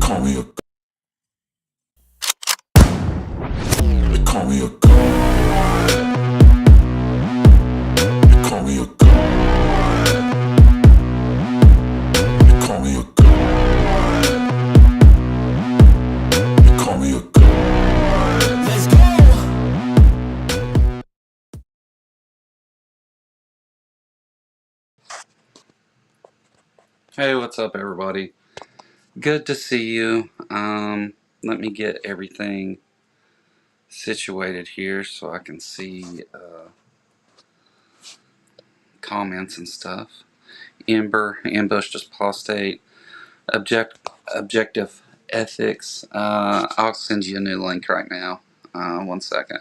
call me a, they call me a god. They call me a god. They call me a god. They call me a god. Let's go. Hey, what's up, everybody? Good to see you. Let me get everything situated here so I can see comments and stuff. Ember, ambushed as apostate, objective ethics. I'll send you a new link right now. 1 second.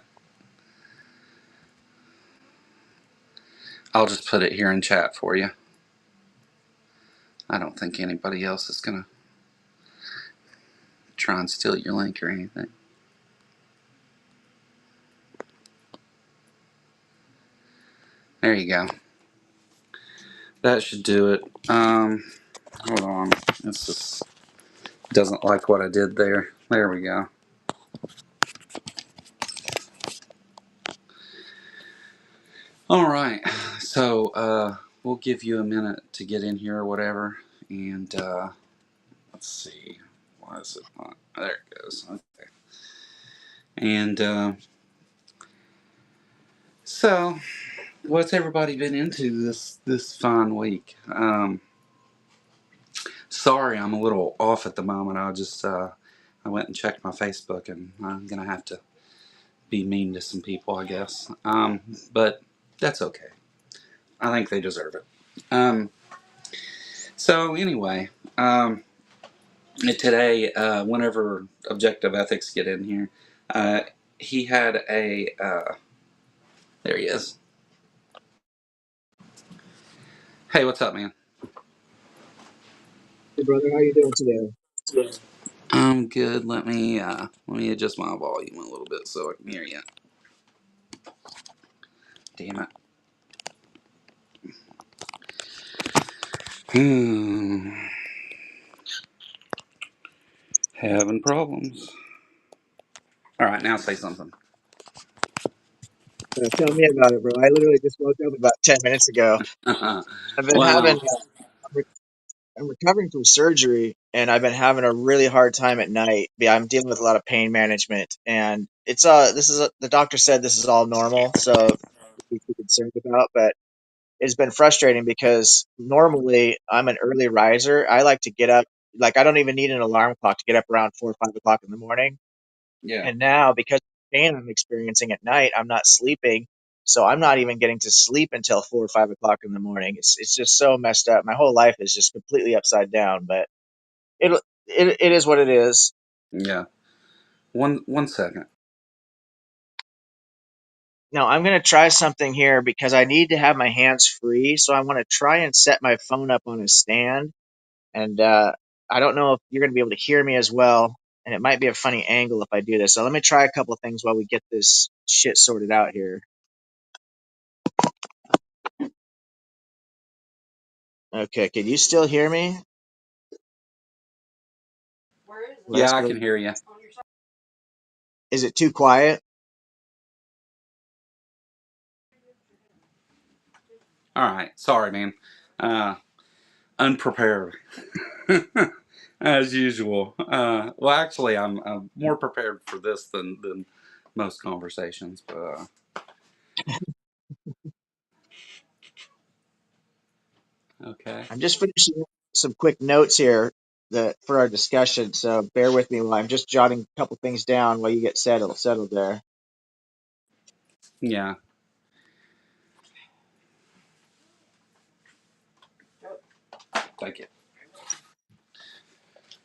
I'll just put it here in chat for you. I don't think anybody else is gonna try and steal your link or anything. There you go. That should do it. Hold on. This just doesn't like what I did there. There we go. All right. So we'll give you a minute to get in here or whatever. And let's see. Why is it not? There it goes. Okay. And so, what's everybody been into this fine week? Sorry, I'm a little off at the moment. I went and checked my Facebook, and I'm gonna have to be mean to some people, I guess. But that's okay. I think they deserve it. So anyway, today, whenever Objective Ethics get in here, he had a. There he is. Hey, what's up, man? Hey brother, how you doing today? I'm good. Let me adjust my volume a little bit so I can hear you. Damn it. Having problems. All right, now say something. Tell me about it, bro. I literally just woke up about 10 minutes ago. I've been having, Well, I'm recovering from surgery, and I've been having a really hard time at night. Yeah, I'm dealing with a lot of pain management, and the doctor said this is all normal, so nothing to be too concerned about. But it's been frustrating because normally I'm an early riser. I like to get up, like I don't even need an alarm clock to get up around 4 or 5 o'clock in the morning. yeah, And now, because of the pain I'm experiencing at night, I'm not sleeping. So I'm not even getting to sleep until 4 or 5 o'clock in the morning. It's just so messed up. My whole life is just completely upside down. But it is what it is. yeah. One second. Now I'm gonna try something here because I need to have my hands free. So I want to try and set my phone up on a stand. And I don't know if you're gonna be able to hear me as well. And it might be a funny angle if I do this. So let me try a couple of things while we get this shit sorted out here. Okay, can you still hear me? Yeah, I Leslie? can hear you. Is it too quiet? All right. Sorry, man. Unprepared. As usual. Well, actually, I'm more prepared for this than most conversations. But okay. I'm just finishing up some quick notes here for our discussion, so bear with me while I'm just jotting a couple things down while you get settled there. Yeah. Thank you.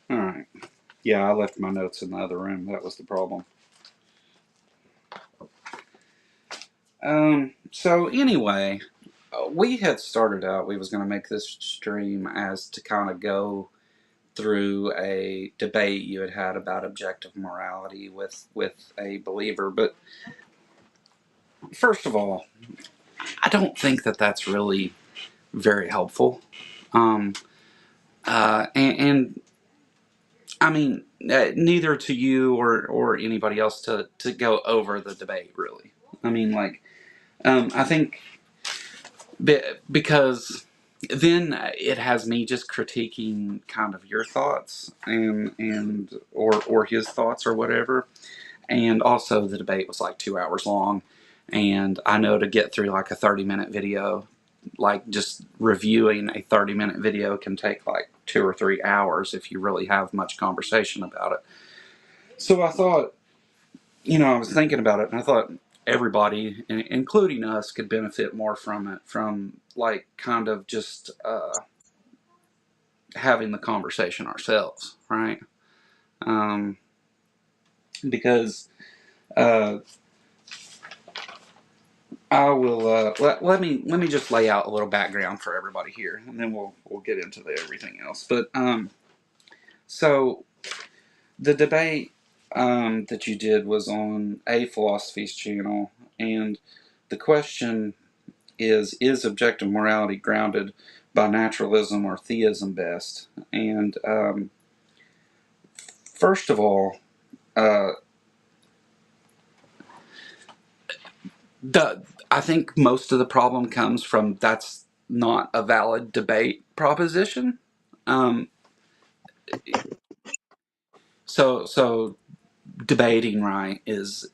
All right. Yeah, I left my notes in the other room. That was the problem. So anyway, we had started out. We was going to make this stream as to kind of go through a debate you had had about objective morality with a believer. But first of all, I don't think that that's really very helpful. And I mean, neither to you or anybody else to go over the debate, really. I mean, like, I think because then it has me just critiquing kind of your thoughts and or his thoughts or whatever. And also, the debate was like 2 hours long, and I know to get through like a 30-minute video, like just reviewing a 30-minute video can take like 2 or 3 hours if you really have much conversation about it. So I thought, I was thinking about it, and I thought everybody, including us, could benefit more from it, from like kind of just having the conversation ourselves, right? Um, because uh, I will let me just lay out a little background for everybody here, and then we'll get into everything else. But so the debate that you did was on A Philosophy's channel, and the question is objective morality grounded by naturalism or theism best? And first of all, uh, the I think most of the problem comes from that's not a valid debate proposition. Um, so debating, right, is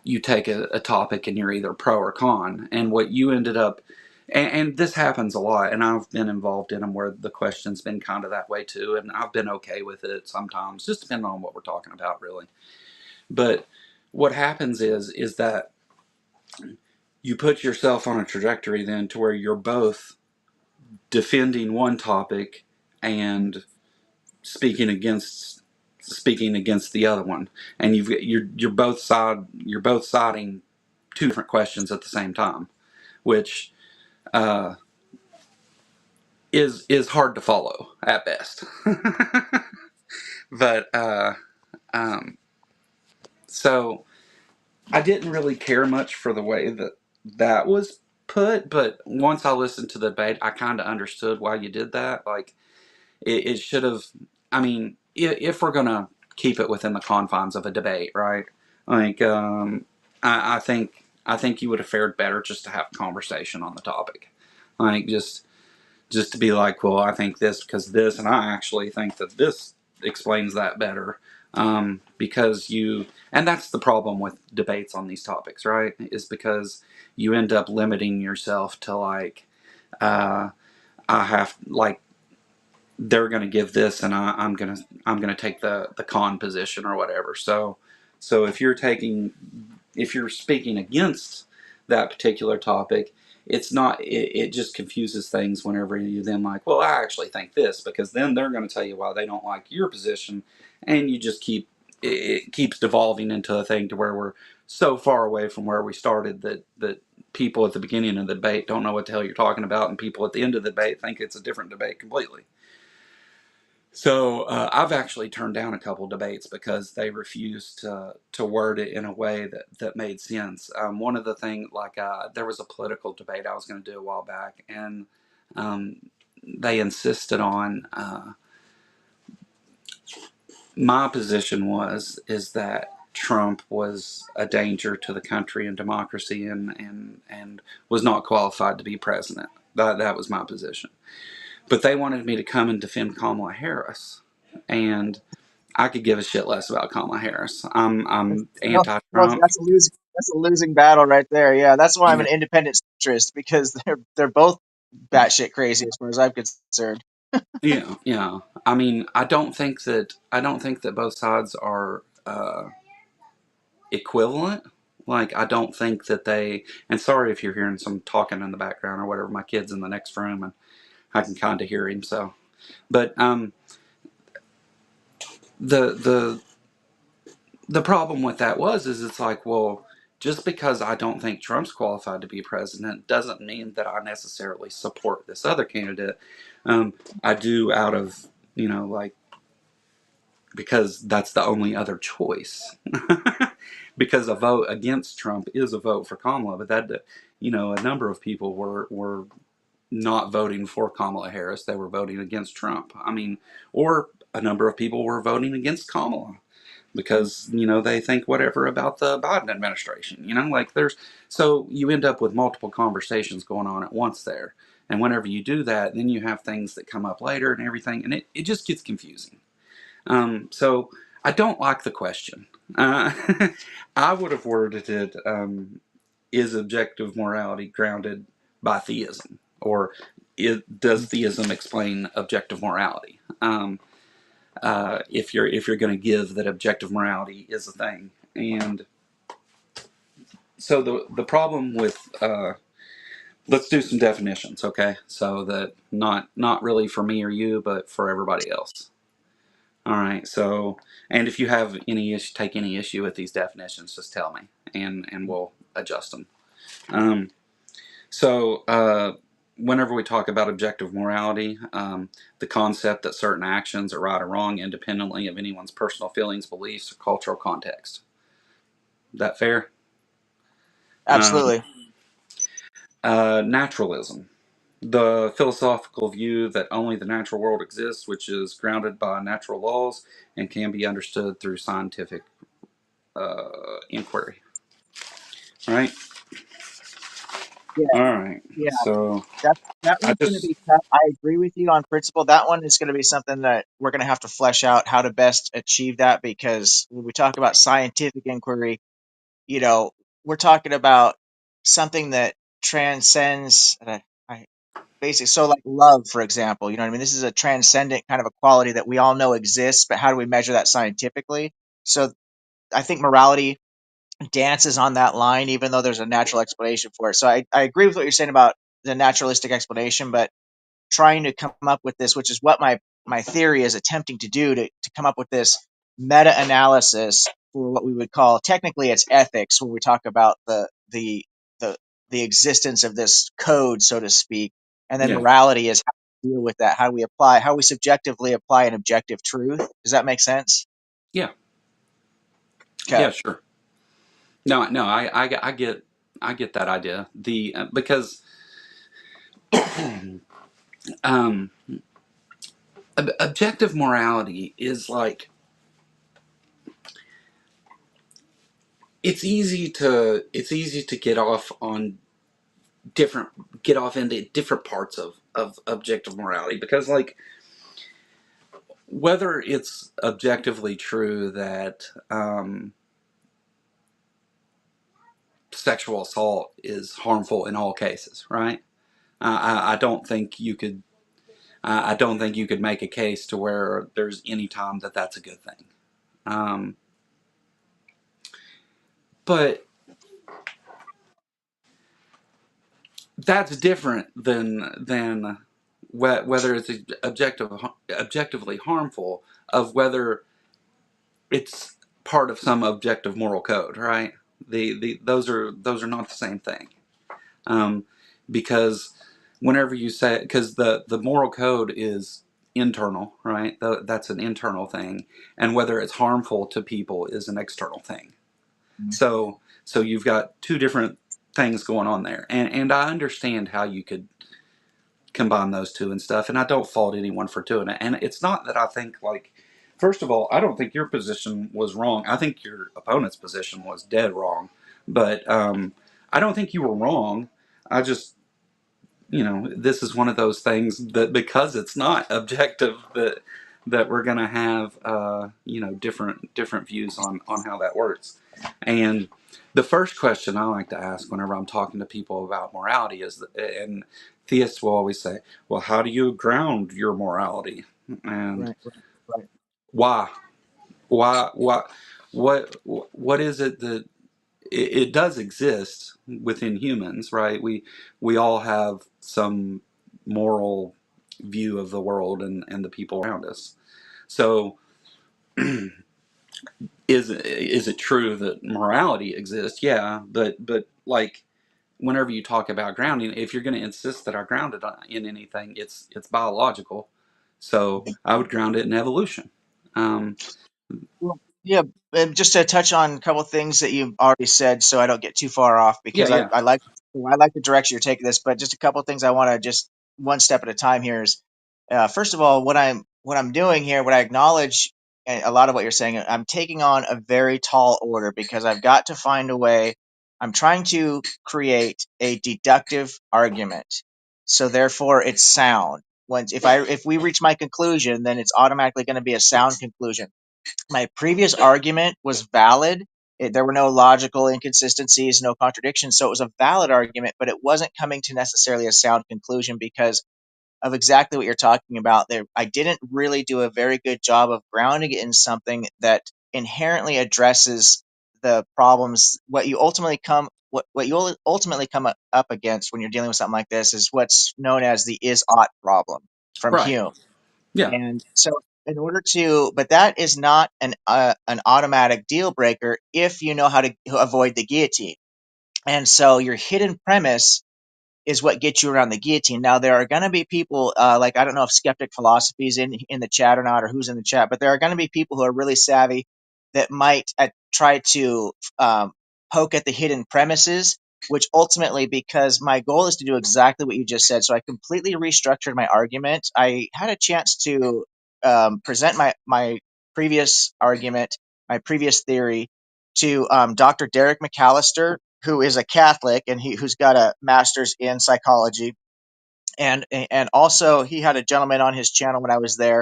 you take a topic and you're either pro or con, and what you ended up, and this happens a lot, and I've been involved in them where the question's been kind of that way too, and I've been okay with it sometimes, just depending on what we're talking about, really. But what happens is that you put yourself on a trajectory then to where you're both defending one topic and speaking against the other one, and you're both siding two different questions at the same time, which uh, is hard to follow at best. But um, so I didn't really care much for the way that was put, but once I listened to the debate, I kind of understood why you did that. Like it should have. I mean, if we're gonna keep it within the confines of a debate, right? Like, I think you would have fared better just to have a conversation on the topic, like just to be like, well, I think this because this, and I actually think that this explains that better. Because and that's the problem with debates on these topics, right? Is because you end up limiting yourself to like, uh, I have like they're going to give this, and I'm gonna take the con position or whatever. So if you're speaking against that particular topic, it's not it just confuses things whenever you then like, well, I actually think this, because then they're going to tell you why they don't like your position, and you just it keeps devolving into a thing to where we're so far away from where we started that people at the beginning of the debate don't know what the hell you're talking about, and people at the end of the debate think it's a different debate completely. So I've actually turned down a couple debates because they refused to word it in a way that made sense. One of the things, like there was a political debate I was going to do a while back, and they insisted on my position is that Trump was a danger to the country and democracy, and was not qualified to be president. That was my position. But they wanted me to come and defend Kamala Harris, and I could give a shit less about Kamala Harris. I'm No, no, anti-Trump. that's a losing battle right there. Yeah, that's why I'm Yeah, an independent centrist, because they're both batshit crazy as far as I'm concerned. yeah, yeah. I mean, I don't think that both sides are equivalent. Like, I don't think that they. And sorry if you're hearing some talking in the background or whatever. My kid's in the next room, and I can kind of hear him. So, but the the problem with that is it's like, well, just because I don't think Trump's qualified to be president doesn't mean that I necessarily support this other candidate. I do out of, like, because that's the only other choice. Because a vote against Trump is a vote for Kamala, but a number of people were not voting for Kamala Harris. They were voting against Trump. I mean, or a number of people were voting against Kamala because they think whatever about the Biden administration. So you end up with multiple conversations going on at once there. And whenever you do that, then you have things that come up later and everything, and it just gets confusing. So I don't like the question. I would have worded it, is objective morality grounded by theism? Or does theism explain objective morality? If you're going to give that objective morality is a thing. And so the problem with let's do some definitions, okay? So that not really for me or you, but for everybody else. All right. So, and if you have any issue, take any issue with these definitions, just tell me, and we'll adjust them. Whenever we talk about objective morality, the concept that certain actions are right or wrong independently of anyone's personal feelings, beliefs, or cultural context. Is that fair? Absolutely. Naturalism. The philosophical view that only the natural world exists, which is grounded by natural laws and can be understood through scientific inquiry. Right? Yeah. All right. Yeah. So That I one's going to just, be tough. I agree with you on principle. That one is going to be something that we're going to have to flesh out how to best achieve that, because when we talk about scientific inquiry, you know, we're talking about something that transcends basic. So, like love, for example, you know what I mean? This is a transcendent kind of a quality that we all know exists, but how do we measure that scientifically? So, I think morality dances on that line, even though there's a natural explanation for it. So, I agree with what you're saying about the naturalistic explanation, but trying to come up with this, which is what my theory is attempting to do, to come up with this meta analysis for what we would call, technically it's ethics, when we talk about the the existence of this code, so to speak, and then yeah, morality is how we deal with that, how we subjectively apply an objective truth. Does that make sense? yeah, Okay. yeah, sure. No, no, I get that idea. Because um, objective morality is like, it's easy to get off into different parts of objective morality, because like, whether it's objectively true that sexual assault is harmful in all cases, right? I don't think you could. I don't think you could make a case to where there's any time that that's a good thing. Um, but that's different than whether it's objectively harmful, of whether it's part of some objective moral code, right? Those are not the same thing. Um, because whenever you say, because the moral code is internal, right? That's an internal thing, and whether it's harmful to people is an external thing. So you've got two different things going on there, and I understand how you could combine those two and stuff, and I don't fault anyone for doing it. And it's not that I think, like, first of all, I don't think your position was wrong. I think your opponent's position was dead wrong, but I don't think you were wrong. I just, this is one of those things that, because it's not objective, that we're going to have different views on how that works. And the first question I like to ask whenever I'm talking to people about morality is, and theists will always say, well, how do you ground your morality? And Right, right, right. why? Why? What is it that it does exist within humans, right? We all have some moral view of the world and the people around us. So is it true that morality exists? Yeah, but like, whenever you talk about grounding, if you're going to insist that I ground it in anything, it's biological. So I would ground it in evolution. Um, Well, yeah, and just to touch on a couple of things that you've already said, so I don't get too far off, yeah, because yeah, I like the direction you're taking this. But just a couple of things I want to, just one step at a time here, is first of all, what I'm what I'm doing here, what I acknowledge, and a lot of what you're saying, I'm taking on a very tall order because I've got to find a way. I'm trying to create a deductive argument, so therefore it's sound. Once if we reach my conclusion, then it's automatically going to be a sound conclusion. My previous argument was valid. There were no logical inconsistencies, no contradictions, so it was a valid argument, but it wasn't coming to necessarily a sound conclusion because of exactly what you're talking about there. I didn't really do a very good job of grounding it in something that inherently addresses the problems. What you ultimately come up against when you're dealing with something like this is what's known as the is ought problem from Right. Hume. Yeah. And so, in order to, but that is not an automatic deal breaker if you know how to avoid the guillotine. And so, your hidden premise is what gets you around the guillotine. Now, there are going to be people like, I don't know if Skeptic Philosophy is in the chat or not, or who's in the chat, but there are going to be people who are really savvy that might try to um, poke at the hidden premises, which ultimately, because my goal is to do exactly what you just said, so I completely restructured my argument. I had a chance to present my previous argument, my previous theory to Dr. Derek McAllister, who is a Catholic and who's got a master's in psychology, and also he had a gentleman on his channel when I was there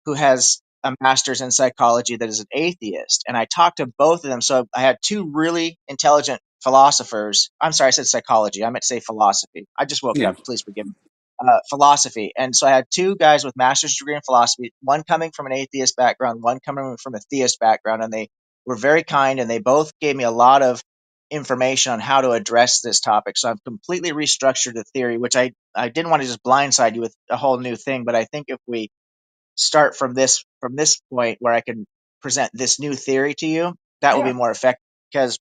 who has a master's in psychology that is an atheist. And I talked to both of them. So I had two really intelligent philosophers. I'm sorry, I said psychology. I meant to say philosophy. I just woke Yeah. up. Please forgive me. Philosophy. And so I had two guys with master's degree in philosophy, one coming from an atheist background, one coming from a theist background. And they were very kind and they both gave me a lot of information on how to address this topic. So I've completely restructured the theory, which I didn't want to just blindside you with a whole new thing. But I think if we start from this point where I can present this new theory to you, that will be Yeah. more effective. Because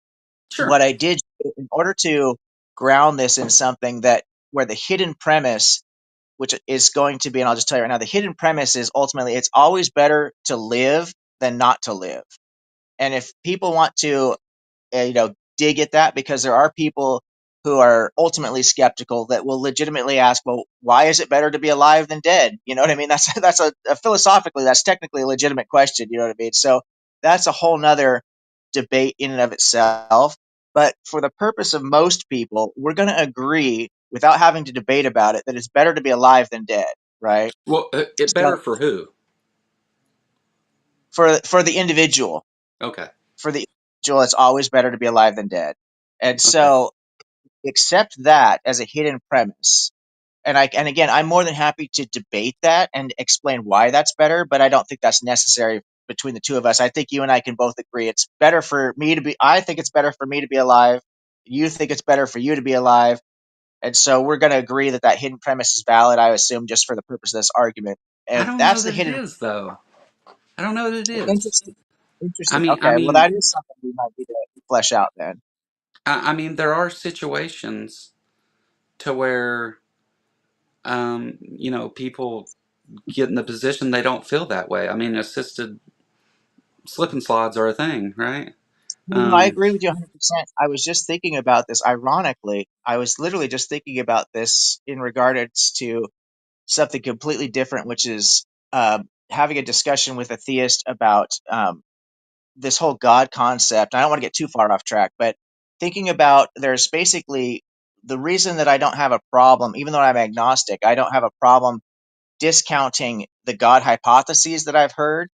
Sure. what I did in order to ground this in something that where the hidden premise, which is going to be, and I'll just tell you right now, the hidden premise is ultimately it's always better to live than not to live. And if people want to dig at that, because there are people who are ultimately skeptical that will legitimately ask, well, why is it better to be alive than dead? You know what I mean? That's a philosophically, that's technically a legitimate question. You know what I mean? So that's a whole nother debate in and of itself. But for the purpose of most people, we're going to agree without having to debate about it that it's better to be alive than dead, right? Well, it So better for who? for the individual, Okay. it's always better to be alive than dead. And Okay. so accept that as a hidden premise. And again, I'm more than happy to debate that and explain why that's better, but I don't think that's necessary between the two of us. I think you and I can both agree it's better for me to be I think it's better for me to be alive. You think it's better for you to be alive. And so we're going to agree that that hidden premise is valid, I assume, just for the purpose of this argument. I And don't know that's the that it hidden. is, though. I don't know that it is. Interesting. I Interesting. mean, I Okay. Well, mean, that is something we might need to flesh out then. I mean, there are situations to where, people get in the position they don't feel that way. I mean, assisted slip and slides are a thing, right? No, I Um, agree with you 100%. I was just thinking about this. Ironically, I was literally just thinking about this in regards to something completely different, which is having a discussion with a theist about this whole God concept. I don't want to get too far off track, but thinking about there's basically the reason that I don't have a problem, even though I'm agnostic, I don't have a problem discounting the God hypotheses that I've heard.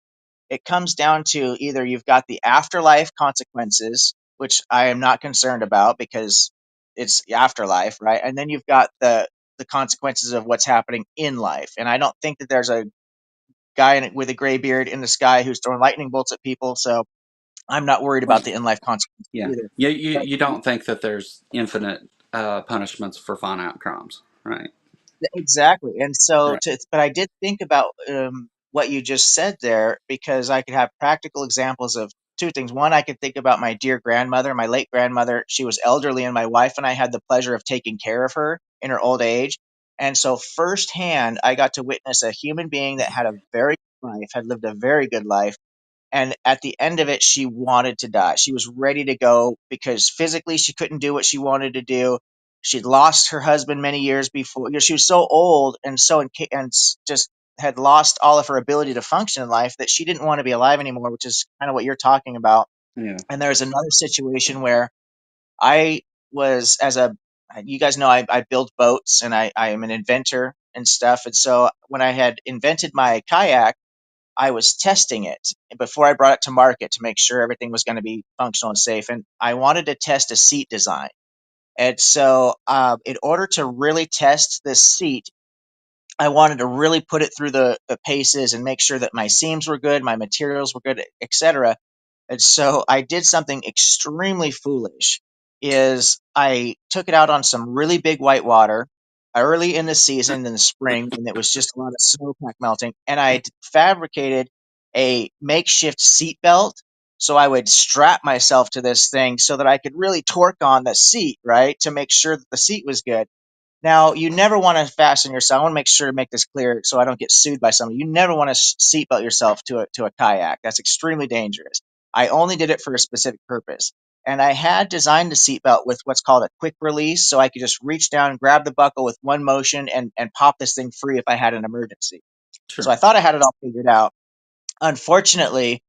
It comes down to either you've got the afterlife consequences, which I am not concerned about because it's the afterlife, right? And then you've got the consequences of what's happening in life. And I don't think that there's a guy with a gray beard in the sky who's throwing lightning bolts at people, so I'm not worried well, about the in life consequences yeah. either. But You don't think that there's infinite punishments for finite crimes, right? exactly. And so, Right. but I did think about what you just said there because I could have practical examples of two things. One, I could think about my dear grandmother, my late grandmother. She was elderly, and my wife and I had the pleasure of taking care of her in her old age. And so, firsthand, I got to witness a human being that had a very good life, had lived a very good life. And at the end of it, she wanted to die. She was ready to go because physically she couldn't do what she wanted to do. She'd lost her husband many years before. She was so old and so just had lost all of her ability to function in life, that she didn't want to be alive anymore, which is kind of what you're talking about. Yeah. And there's another situation where I was, as a, you guys know, I build boats and I am an inventor and stuff. And so when I had invented my kayak, I was testing it before I brought it to market to make sure everything was going to be functional and safe. And I wanted to test a seat design. And so, in order to really test this seat, I wanted to really put it through the paces and make sure that my seams were good, my materials were good, etc. And so I did something extremely foolish is I took it out on some really big white water early in the season in the spring when it was just a lot of snowpack melting, and I fabricated a makeshift seat belt so I would strap myself to this thing so that I could really torque on the seat, right, to make sure that the seat was good. Now, you never want to fasten yourself. I want to make sure to make this clear so I don't get sued by somebody. You never want to seatbelt yourself to a kayak. That's extremely dangerous. I only did it for a specific purpose. And I had designed the seatbelt with what's called a quick release, so I could just reach down, grab the buckle with one motion, and pop this thing free if I had an emergency. So Sure. I thought I had it all figured out. Unfortunately,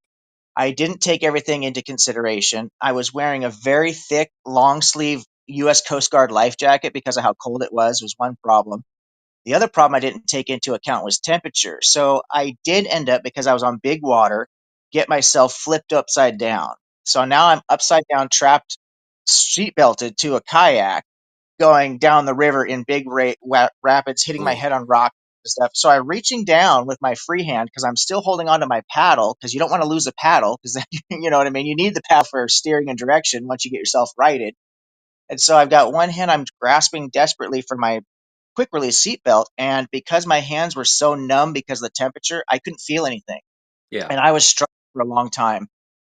I didn't take everything into consideration. I was wearing a very thick, long sleeve U.S. Coast Guard life jacket because of how cold it was one problem. The other problem I didn't take into account was temperature. So I did end up, because I was on big water, get myself flipped upside down. So now I'm upside down, trapped, seat belted to a kayak, going down the river in big rapids, hitting my Ugh. head on rock and stuff. So I'm reaching down with my free hand because I'm still holding onto my paddle, because you don't want to lose the paddle, because then, you know what I mean? You need the paddle for steering and direction once you get yourself righted. And so I've got one hand, I'm grasping desperately for my quick release seatbelt. And because my hands were so numb because of the temperature, I couldn't feel anything. Yeah. And I was struggling for a long time.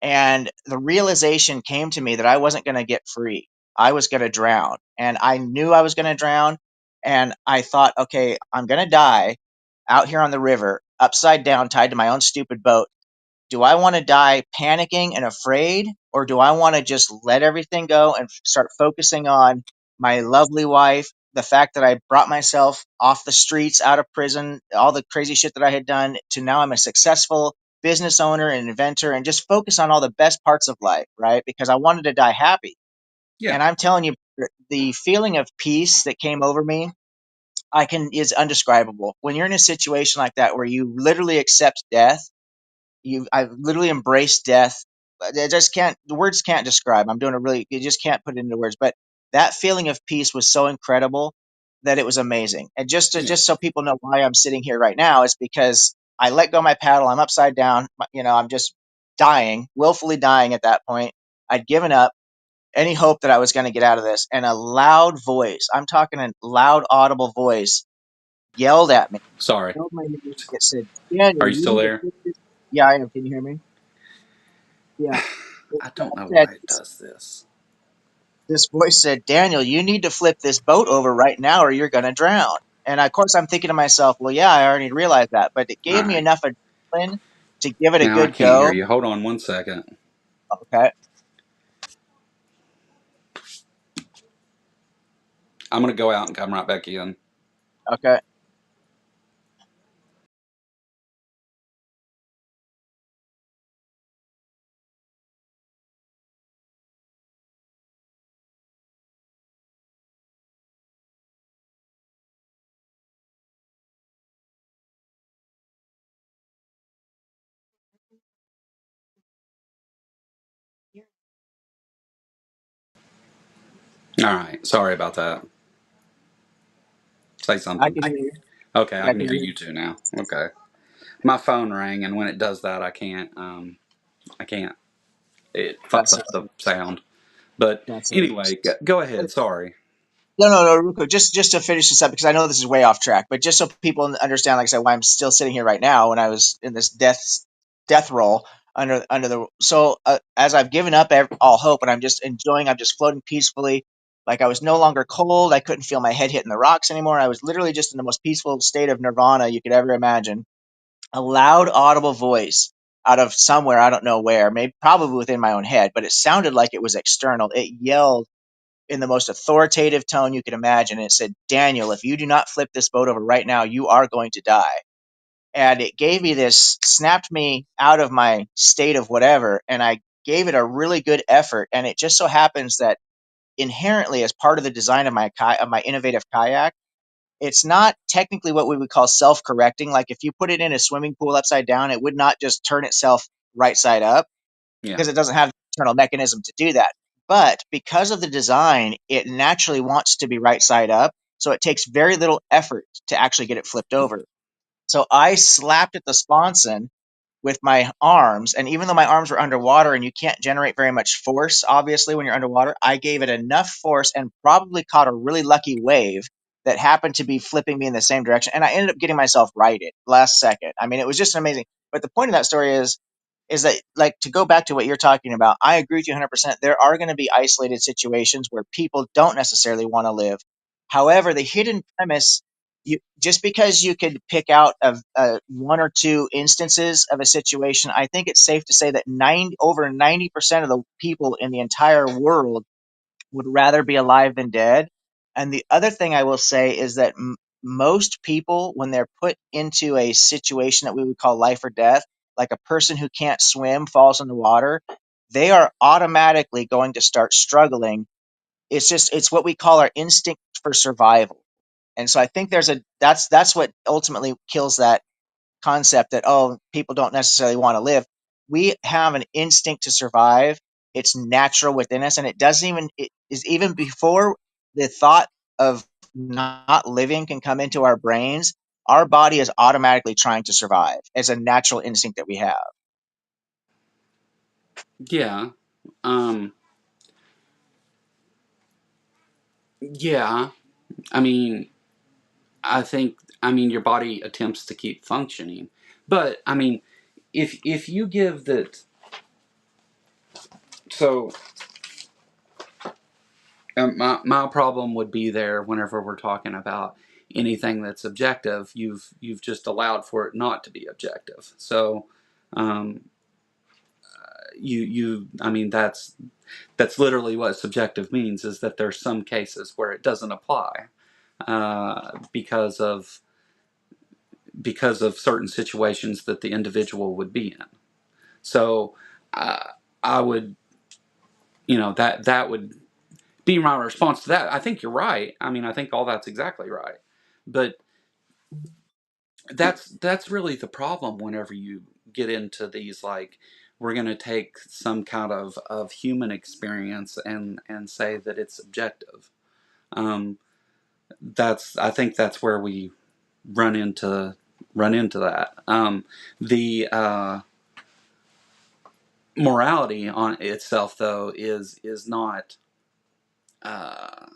And the realization came to me that I wasn't going to get free. I was going to drown. And I knew I was going to drown. And I thought, okay, I'm going to die out here on the river, upside down, tied to my own stupid boat. Do I want to die panicking and afraid, or do I want to just let everything go and start focusing on my lovely wife, the fact that I brought myself off the streets, out of prison, all the crazy shit that I had done, to now I'm a successful business owner and inventor, and just focus on all the best parts of life, right? Because I wanted to die happy. Yeah. And I'm telling you, the feeling of peace that came over me, I can is undescribable. When you're in a situation like that where you literally accept death, I've literally embraced death. I just can't, the words can't describe. I'm doing a really, you just can't put it into words. But that feeling of peace was so incredible that it was amazing. And Yeah. just so people know why I'm sitting here right now, is because I let go of my paddle. I'm upside down. I'm just dying, willfully dying at that point. I'd given up any hope that I was going to get out of this. And a loud voice, I'm talking a loud, audible voice, yelled at me, Sorry. yelled my name. It said, Daniel, Are you you still need to there? fix this. Yeah, I am. Can you hear me? Yeah. I don't know Said, why it does this. this voice said, Daniel, you need to flip this boat over right now or you're going to drown. And of course, I'm thinking to myself, well, yeah, I already realized that. But it All gave me right. enough adrenaline to give it a Now I good can't hear go. you. Hold on one second. Okay. I'm going to go out and come right back in. Okay. All right. Sorry about that. Say I something. can hear you. Okay, I Yeah, can can hear you hear you me? too now. Okay. My phone rang, and when it does that, I can't. It fucks That's up the sound. But that's anyway, go ahead. Sorry. no, real quick. Just to finish this up, because I know this is way off track, but just so people understand, like I said, why I'm still sitting here right now when I was in this death roll under the. So as I've given up all hope and I'm just enjoying, I'm just floating peacefully. Like I was no longer cold. I couldn't feel my head hitting the rocks anymore. I was literally just in the most peaceful state of nirvana you could ever imagine. A loud, audible voice out of somewhere, I don't know where, maybe probably within my own head, but it sounded like it was external. It yelled in the most authoritative tone you could imagine. And it said, Daniel, if you do not flip this boat over right now, you are going to die. and it gave me this, snapped me out of my state of whatever, and I gave it a really good effort. And it just so happens that inherently, as part of the design of my innovative kayak, it's not technically what we would call self-correcting. Like if you put it in a swimming pool upside down, it would not just turn itself right side up Yeah. because it doesn't have the internal mechanism to do that. But because of the design, it naturally wants to be right side up. So it takes very little effort to actually get it flipped over. So I slapped at the sponson with my arms. And even though my arms were underwater and you can't generate very much force, obviously, when you're underwater, I gave it enough force and probably caught a really lucky wave that happened to be flipping me in the same direction. And I ended up getting myself righted last second. I mean, it was just amazing. But the point of that story is that, like, to go back to what you're talking about, I agree with you 100%. There are going to be isolated situations where people don't necessarily want to live. However, the hidden premise, just because you could pick out one or two instances of a situation, I think it's safe to say that over 90% of the people in the entire world would rather be alive than dead. And the other thing I will say is that most people, when they're put into a situation that we would call life or death, like a person who can't swim falls in the water, they are automatically going to start struggling. It's what we call our instinct for survival. And so I think that's what ultimately kills that concept that, oh, people don't necessarily want to live. We have an instinct to survive. It's natural within us, and it is even before the thought of not living can come into our brains. Our body is automatically trying to survive as a natural instinct that we have. Yeah. Um, yeah. I mean, I mean, your body attempts to keep functioning, but I mean, if you give that, so my problem would be there whenever we're talking about anything that's objective. You've just allowed for it not to be objective. So, um, I mean, that's literally what subjective means, is that there's some cases where it doesn't apply because of certain situations that the individual would be in. So I would, that would be my response to that. I think you're right. I mean, I think all that's exactly right. But that's really the problem whenever you get into these, like, we're going to take some kind of human experience and say that it's subjective. Um, I think that's where we run into that. The morality on itself, though, is not. Uh,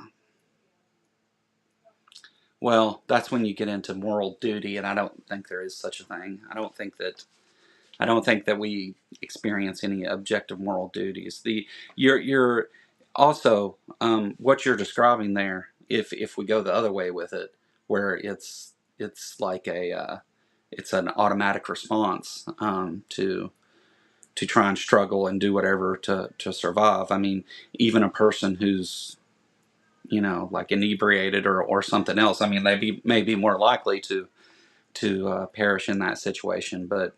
well, that's when you get into moral duty, and I don't think there is such a thing. I don't think that we experience any objective moral duties. You're also, what you're describing there. If we go the other way with it, where it's like it's an automatic response to try and struggle and do whatever to survive. I mean, even a person who's, like inebriated or something else. I mean, may be more likely to perish in that situation, but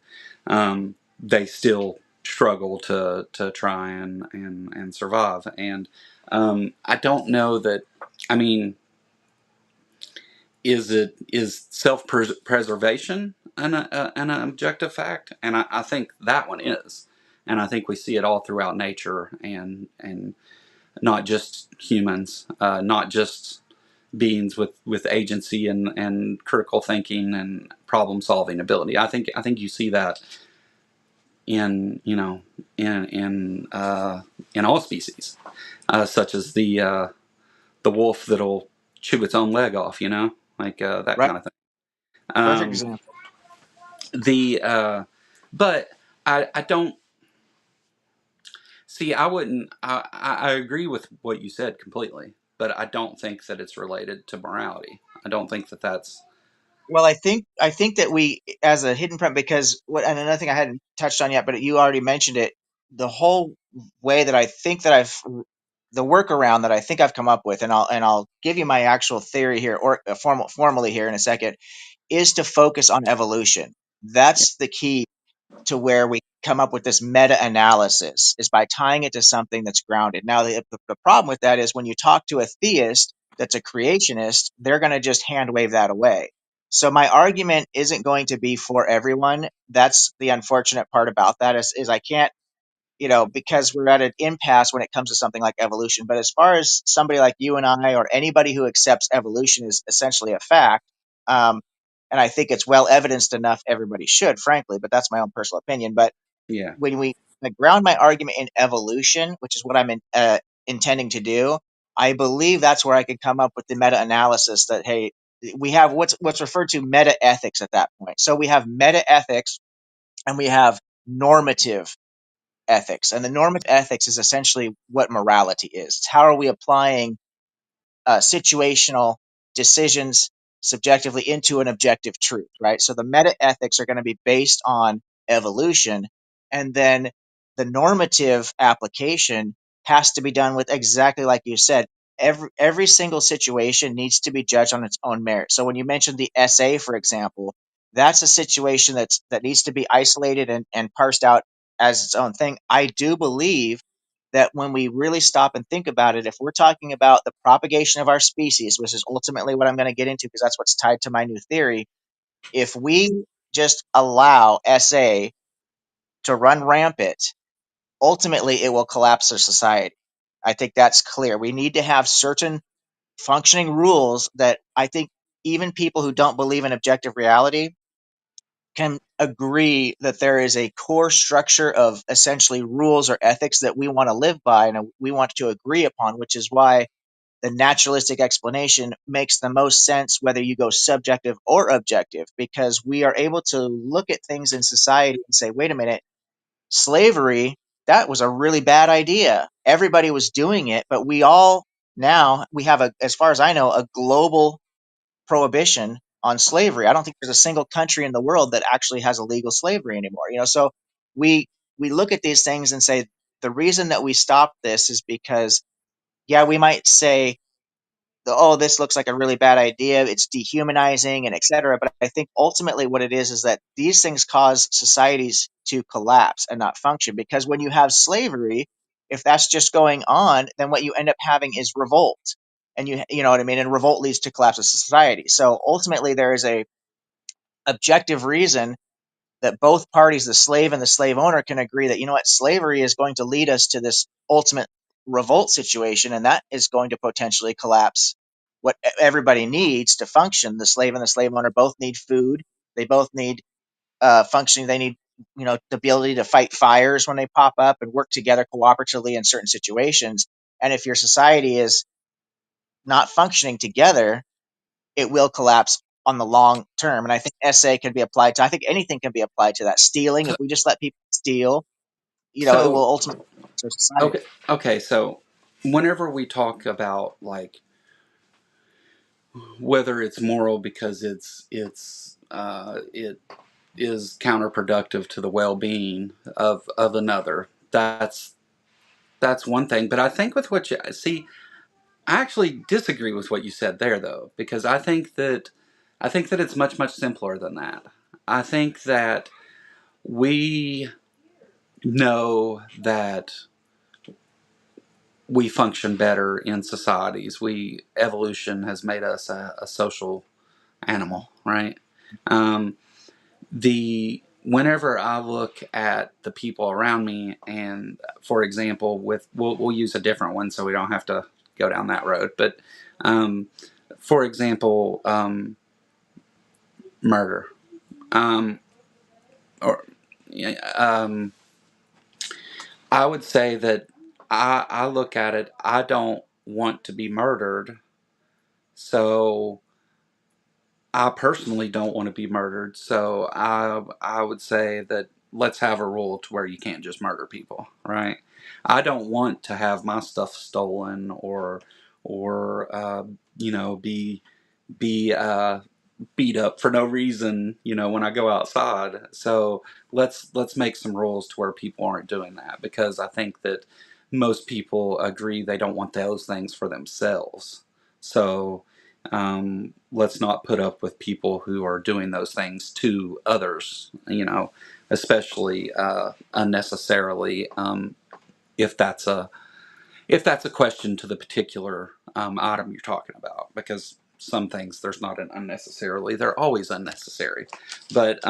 they still struggle to try and survive. And I don't know that. I mean, is self preservation an objective fact? And I think that one is, and I think we see it all throughout nature, and not just humans, not just beings with agency and critical thinking and problem solving ability. I think you see that in in all species, such as the wolf that'll chew its own leg off, like that Right? kind of thing. Perfect Um, example. the but I don't see. I wouldn't. I agree with what you said completely, but I don't think that it's related to morality. I don't think that that's. Well, I think that we, as a hidden prep, because what, and another thing I hadn't touched on yet, but you already mentioned it. The whole way that I think that the workaround that I think I've come up with, and I'll give you my actual theory here, or formally here in a second, is to focus on evolution. That's the key to where we come up with this meta-analysis, is by tying it to something that's grounded. Now, the problem with that is when you talk to a theist that's a creationist, they're going to just hand wave that away. So my argument isn't going to be for everyone. That's the unfortunate part about that, is I can't, because we're at an impasse when it comes to something like evolution. But as far as somebody like you and I, or anybody who accepts evolution is essentially a fact, um, and I think it's well evidenced enough, everybody should, frankly, but that's my own personal opinion. But Yeah. when we ground my argument in evolution, which is what I'm intending to do, I believe that's where I could come up with the meta analysis that, hey, we have what's referred to meta ethics at that point. So we have meta ethics and we have normative ethics. And the normative ethics is essentially what morality is. It's how are we applying situational decisions subjectively into an objective truth, right? So the meta ethics are going to be based on evolution, and then the normative application has to be done with exactly like you said. Every single situation needs to be judged on its own merit. So when you mentioned the SA, for example, that's a situation that needs to be isolated and parsed out as its own thing. I do believe that when we really stop and think about it, if we're talking about the propagation of our species, which is ultimately what I'm going to get into because that's what's tied to my new theory, if we just allow SA to run rampant, ultimately it will collapse our society. I think that's clear. We need to have certain functioning rules that I think even people who don't believe in objective reality can agree that there is a core structure of essentially rules or ethics that we want to live by and we want to agree upon, which is why the naturalistic explanation makes the most sense whether you go subjective or objective, because we are able to look at things in society and say, wait a minute, slavery, that was a really bad idea. Everybody was doing it, but we have as far as I know, a global prohibition on slavery. I don't think there's a single country in the world that actually has illegal slavery anymore. So we we look at these things and say the reason that we stop this is because, yeah, we might say, oh, this looks like a really bad idea, it's dehumanizing and etc. But I think ultimately what it is that these things cause societies to collapse and not function, because when you have slavery, if that's just going on, then what you end up having is revolt, and you know what I mean, and revolt leads to collapse of society. So ultimately there is a objective reason that both parties, the slave and the slave owner, can agree that, you know what, slavery is going to lead us to this ultimate revolt situation, and that is going to potentially collapse what everybody needs to function. The slave and the slave owner both need food. They both need functioning. They need, the ability to fight fires when they pop up and work together cooperatively in certain situations. And if your society is not functioning together, it will collapse on the long term. And I think SA can be applied to, I think anything can be applied to that. Stealing, if So, we just let people steal, it will so ultimately to society. okay, okay. So, whenever we talk about like whether it's moral because it is counterproductive to the well-being of another, that's one thing. But I think with what you see, I actually disagree with what you said there, though, because I think that it's much much simpler than that. I think that we know that we function better in societies. Evolution has made us a social animal, right? Um, the Whenever I look at the people around me, and for example, we'll use a different one so we don't have to go down that road. But um, for example, murder, um, or yeah, I would say that I look at it. I don't want to be murdered, so I personally don't want to be murdered, so I would say that let's have a rule to where you can't just murder people, right? I don't want to have my stuff stolen or be beat up for no reason, when I go outside. So let's make some rules to where people aren't doing that, because I think that most people agree they don't want those things for themselves. So Let's not put up with people who are doing those things to others, especially unnecessarily, if that's a question to the particular item you're talking about, because some things there's not an unnecessarily, they're always unnecessary. But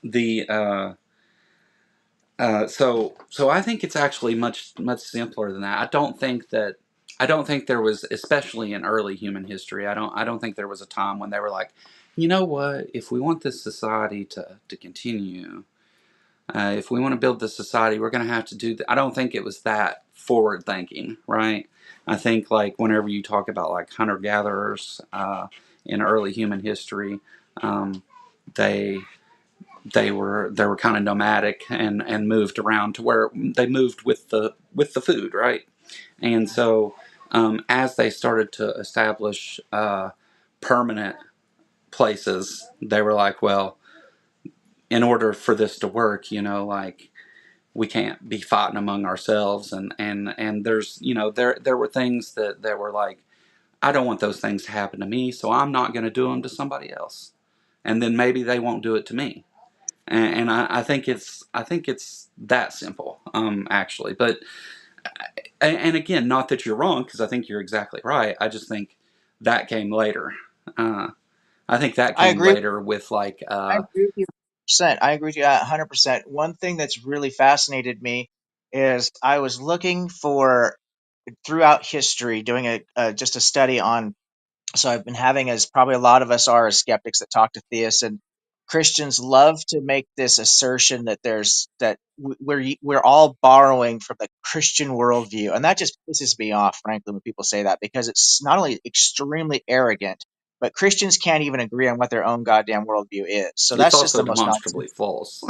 the so I think it's actually much simpler than that. I don't think there was, especially in early human history, I don't think there was a time when they were like, you know what, if we want this society to continue, if we want to build this society, we're going to have to do that. I don't think it was that forward thinking, right? I think, like, whenever you talk about like hunter gatherers in early human history, um, they they were kind of nomadic and moved around to where they moved with the food, right? And so as they started to establish permanent places, they were like, well, in order for this to work, like, we can't be fighting among ourselves, and there's, there were things that were like, I don't want those things to happen to me, so I'm not going to do them to somebody else, and then maybe they won't do it to me. And I think it's that simple, actually. But and again, not that you're wrong, because I think you're exactly right. I just think that came later. Uh, I think that I came agree. later with like I agree with you 100%. I agree with you 100%. One thing that's really fascinated me is I was looking for throughout history, doing just a study on. So I've been having, as probably a lot of us are as skeptics that talk to theists, and Christians love to make this assertion that we're all borrowing from the Christian worldview, and that just pisses me off, frankly, when people say that, because it's not only extremely arrogant, but Christians can't even agree on what their own goddamn worldview is. So it's that's just also the most demonstrably nonsense. false.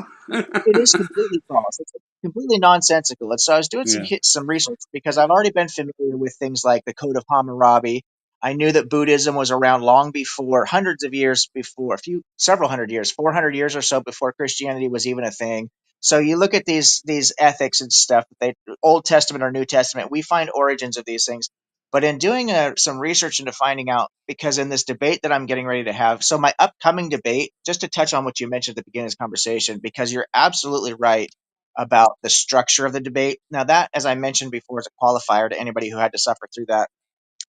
It is completely false. It's completely nonsensical. And so I was doing Yeah. some research because I've already been familiar with things like the Code of Hammurabi. I knew that Buddhism was around long before, hundreds of years before, several hundred years, 400 years or so before Christianity was even a thing. So you look at these ethics and stuff, Old Testament or New Testament, we find origins of these things. But in doing some research into finding out, because in this debate that I'm getting ready to have, so my upcoming debate, just to touch on what you mentioned at the beginning of this conversation, because you're absolutely right about the structure of the debate. Now, that, as I mentioned before, is a qualifier to anybody who had to suffer through that.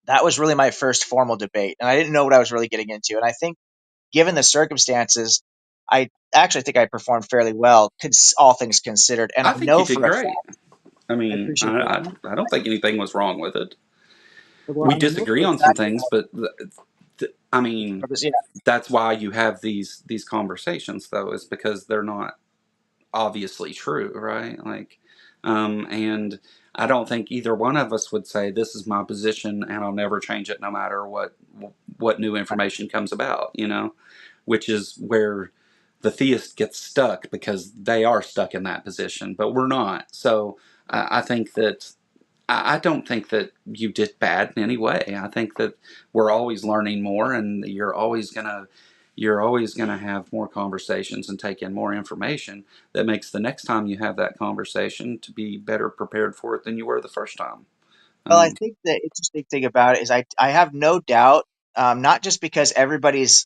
That was really my first formal debate, and I didn't know what I was really getting into. And I think, given the circumstances, I actually think I performed fairly well, all things considered. And I I think you know did for a fact, great. I I mean, appreciate that. I don't think anything was wrong with it. Well, We I know disagree for a on some fact things, but I mean, that, yeah, that's why you have these conversations, though, is because they're not obviously true, right? Like, and I don't think either one of us would say this is my position and I'll never change it, no matter what new information comes about. Which is where the theist gets stuck, because they are stuck in that position, but we're not. So I think that I don't think that you did bad in any way. I think that we're always learning more, and you're always gonna have more conversations and take in more information that makes the next time you have that conversation to be better prepared for it than you were the first time. well, I Um, think the interesting thing about it is I have no doubt, not just because everybody's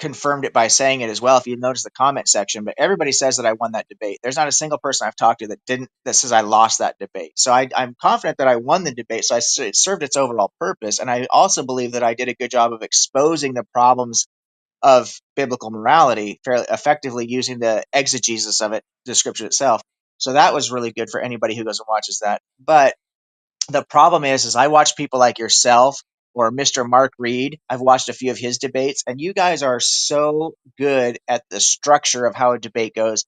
confirmed it by saying it as well. If you notice the comment section, but everybody says that I won that debate. There's not a single person I've talked to that says I lost that debate. So I'm confident that I won the debate. So it served its overall purpose, and I also believe that I did a good job of exposing the problems of biblical morality fairly effectively using the exegesis of it, the scripture itself. So that was really good for anybody who goes and watches that. But the problem is I watch people like yourself or Mr. Mark Reed. I've watched a few of his debates, and you guys are so good at the structure of how a debate goes.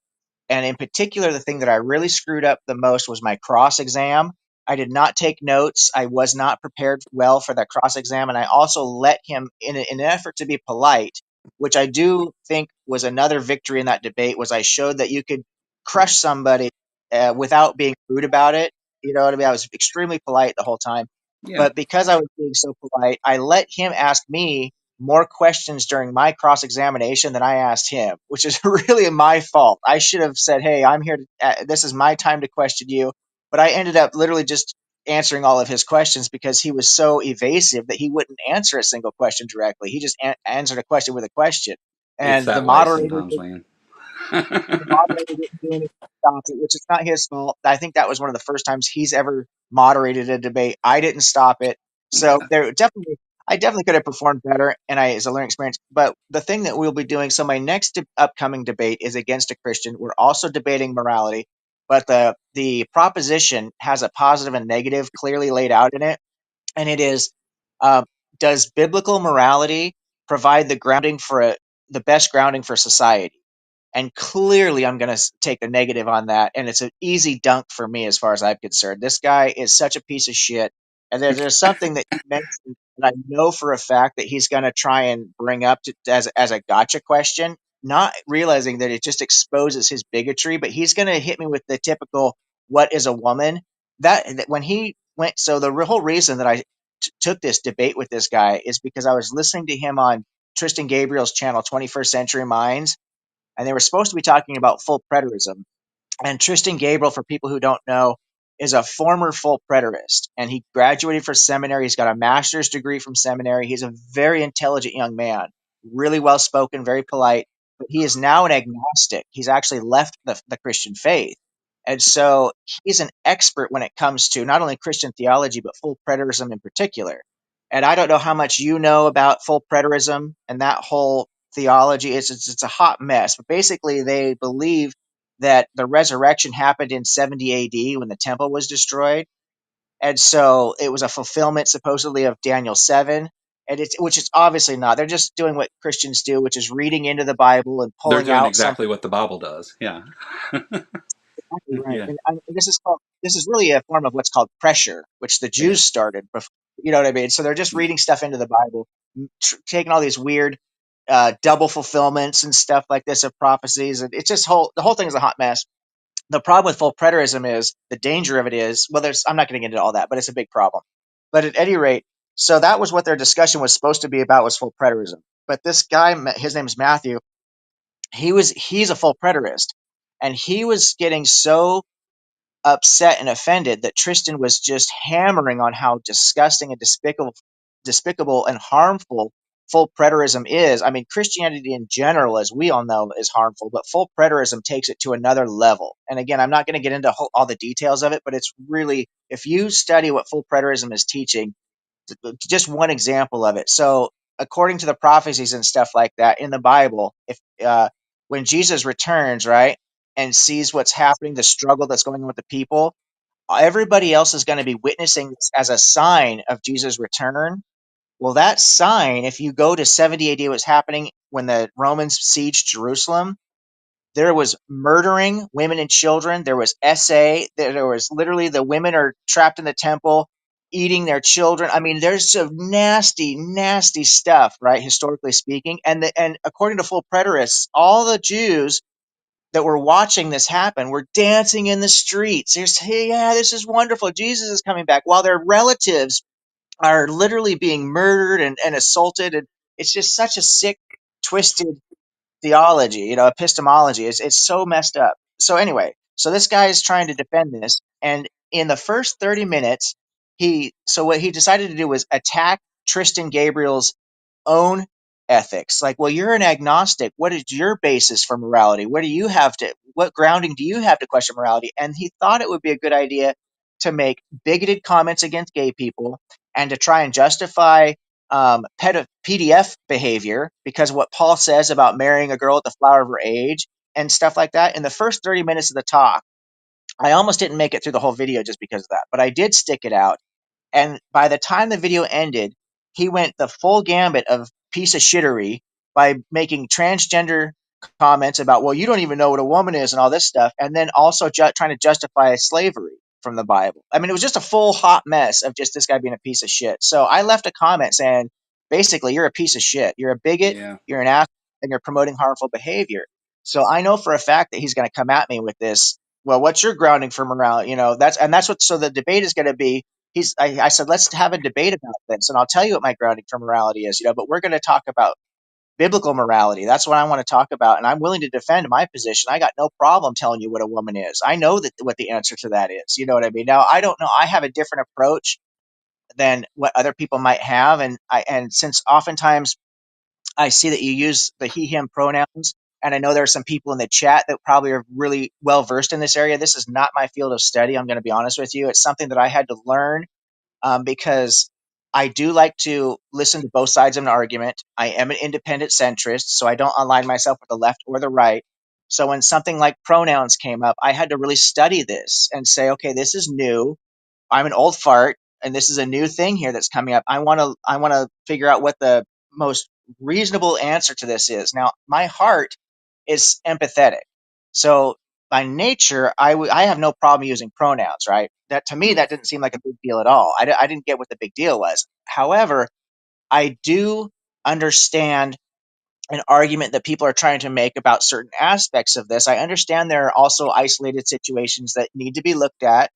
And in particular, the thing that I really screwed up the most was my cross exam. I did not take notes. I was not prepared well for that cross exam. And I also let him, in an effort to be polite, which I do think was another victory in that debate, was I showed that you could crush somebody without being rude about it. You know what I mean? I was extremely polite the whole time. yeah, But because I was being so polite, I let him ask me more questions during my cross examination than I asked him, which is really my fault. I should have said, "Hey, I'm here. This is my time to question you." But I ended up literally just answering all of his questions because he was so evasive that he wouldn't answer a single question directly. He just answered a question with a question. It's And that way sometimes, man. the moderator didn't do anything to stop it, which is not his fault. I think that was one of the first times he's ever moderated a debate. I didn't stop it. So I definitely could have performed better, and as a learning experience. But the thing that we'll be doing, so my next upcoming debate is against a Christian. We're also debating morality, but the proposition has a positive and negative clearly laid out in it, and it is, uh, does biblical morality provide the best grounding for society? And clearly, I'm going to take a negative on that. And it's an easy dunk for me as far as I'm concerned. This guy is such a piece of shit. And there's something that he mentioned that I know for a fact that he's going to try and bring up as a gotcha question, not realizing that it just exposes his bigotry. But he's going to hit me with the typical, what is a woman? That when he went, so the whole reason that I took this debate with this guy is because I was listening to him on Tristan Gabriel's channel, 21st Century Minds, and they were supposed to be talking about full preterism. And Tristan Gabriel, for people who don't know, is a former full preterist, and he graduated from seminary. He's got a master's degree from seminary. He's a very intelligent young man, really well spoken, very polite, but he is now an agnostic. He's actually left the Christian faith. And so he's an expert when it comes to not only Christian theology, but full preterism in particular. And I don't know how much you know about full preterism and that whole theology. It's a hot mess, but basically they believe that the resurrection happened in 70 AD when the temple was destroyed. And so it was a fulfillment supposedly of Daniel 7. Which it's obviously not. They're just doing what Christians do, which is reading into the Bible and They're pulling doing out something. exactly what the Bible does. Yeah. Exactly right. Yeah. And this is really a form of what's called pressure, which the Yeah. Jews started before, you know what I mean? So they're just Yeah. reading stuff into the Bible, taking all these weird double fulfillments and stuff like this of prophecies, and it's just the whole thing is a hot mess. The problem with full preterism is the danger of it is, well, I'm not going to get into all that, but it's a big problem. But at any rate, so that was what their discussion was supposed to be about, was full preterism. But this guy, his name is Matthew, he's a full preterist, and he was getting so upset and offended that Tristan was just hammering on how disgusting and despicable and harmful full preterism is. I mean, Christianity in general, as we all know, is harmful, but full preterism takes it to another level. And again, I'm not going to get into all the details of it, but it's really, if you study what full preterism is teaching, just one example of it. So, according to the prophecies and stuff like that in the Bible, if when Jesus returns, right, and sees what's happening, the struggle that's going on with the people, everybody else is going to be witnessing this as a sign of Jesus' return. Well, that sign, if you go to 70 AD, what's happening when the Romans sieged Jerusalem, there was murdering women and children. There was SA. There was literally, the women are trapped in the temple eating their children. I mean, there's some nasty, nasty stuff, right? Historically speaking. And according to full preterists, all the Jews that were watching this happen were dancing in the streets. They're saying, hey, yeah, this is wonderful. Jesus is coming back, while their relatives are literally being murdered and assaulted. And it's just such a sick, twisted theology, epistemology. It's so messed up. So anyway, so this guy is trying to defend this, and in the first 30 minutes, what he decided to do was attack Tristan Gabriel's own ethics. Like, well, you're an agnostic. What is your basis for morality? What grounding do you have to question morality? And he thought it would be a good idea to make bigoted comments against gay people and to try and justify PDF behavior, because of what Paul says about marrying a girl at the flower of her age and stuff like that. In the first 30 minutes of the talk, I almost didn't make it through the whole video just because of that, but I did stick it out. And by the time the video ended, he went the full gambit of piece of shittery by making transgender comments about, well, you don't even know what a woman is and all this stuff. And then also trying to justify slavery from the Bible. I mean, it was just a full hot mess of just this guy being a piece of shit. So I left a comment saying, basically, you're a piece of shit. You're a bigot. Yeah. You're an ass, and you're promoting harmful behavior. So I know for a fact that he's going to come at me with this. Well, what's your grounding for morality? That's what. So the debate is going to be, I said, let's have a debate about this, and I'll tell you what my grounding for morality is, but we're going to talk about biblical morality. That's what I want to talk about, and I'm willing to defend my position. I got no problem telling you what a woman is. I know that what the answer to that is. You know what I mean? Now, I don't know. I have a different approach than what other people might have, and since oftentimes I see that you use the he him pronouns, and I know there are some people in the chat that probably are really well versed in this area. This is not my field of study. I'm going to be honest with you. It's something that I had to learn because I do like to listen to both sides of an argument. I am an independent centrist, so I don't align myself with the left or the right. So when something like pronouns came up, I had to really study this and say, okay, this is new. I'm an old fart, and this is a new thing here that's coming up. I want to figure out what the most reasonable answer to this is. Now, my heart is empathetic, so by nature, I have no problem using pronouns. Right? That to me, that didn't seem like a big deal at all. I didn't get what the big deal was. However, I do understand an argument that people are trying to make about certain aspects of this. I understand there are also isolated situations that need to be looked at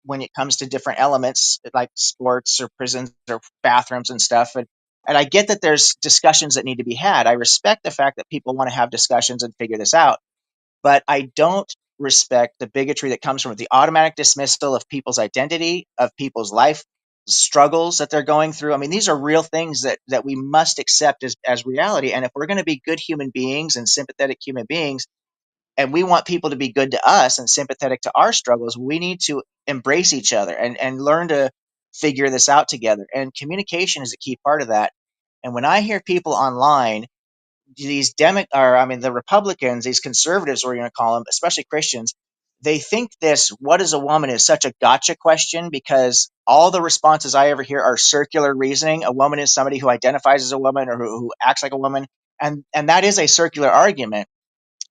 when it comes to different elements like sports or prisons or bathrooms and stuff. And I get that there's discussions that need to be had. I respect the fact that people want to have discussions and figure this out, but I don't respect the bigotry that comes from the automatic dismissal of people's identity, of people's life struggles that they're going through. I mean, these are real things that we must accept as reality. And if we're going to be good human beings and sympathetic human beings, and we want people to be good to us and sympathetic to our struggles, we need to embrace each other and learn to figure this out together. And communication is a key part of that. And when I hear people online, the Republicans, these conservatives, we're going to call them, especially Christians, they think this "what is a woman" is such a gotcha question because all the responses I ever hear are circular reasoning. A woman is somebody who identifies as a woman or who acts like a woman, and that is a circular argument.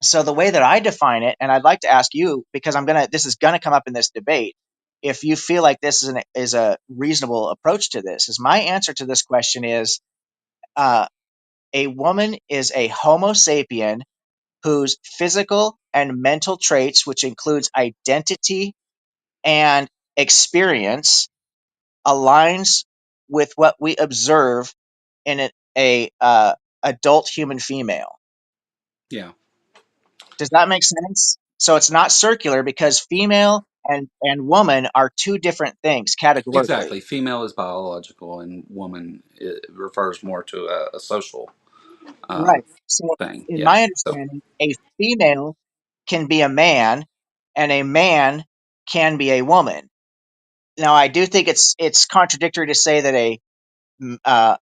So the way that I define it, and I'd like to ask you because this is gonna come up in this debate. If you feel like this is a reasonable approach to this, is my answer to this question is uh, a woman is a Homo sapien whose physical and mental traits, which includes identity and experience, aligns with what we observe in a adult human female. Yeah. Does that make sense? So it's not circular because female and woman are two different things categorically. Exactly. Female is biological, and woman it refers more to a social uh, Right. So thing. in Yeah. my So understanding, a female can be a man and a man can be a woman. Now, I do think it's contradictory to say that m- uh,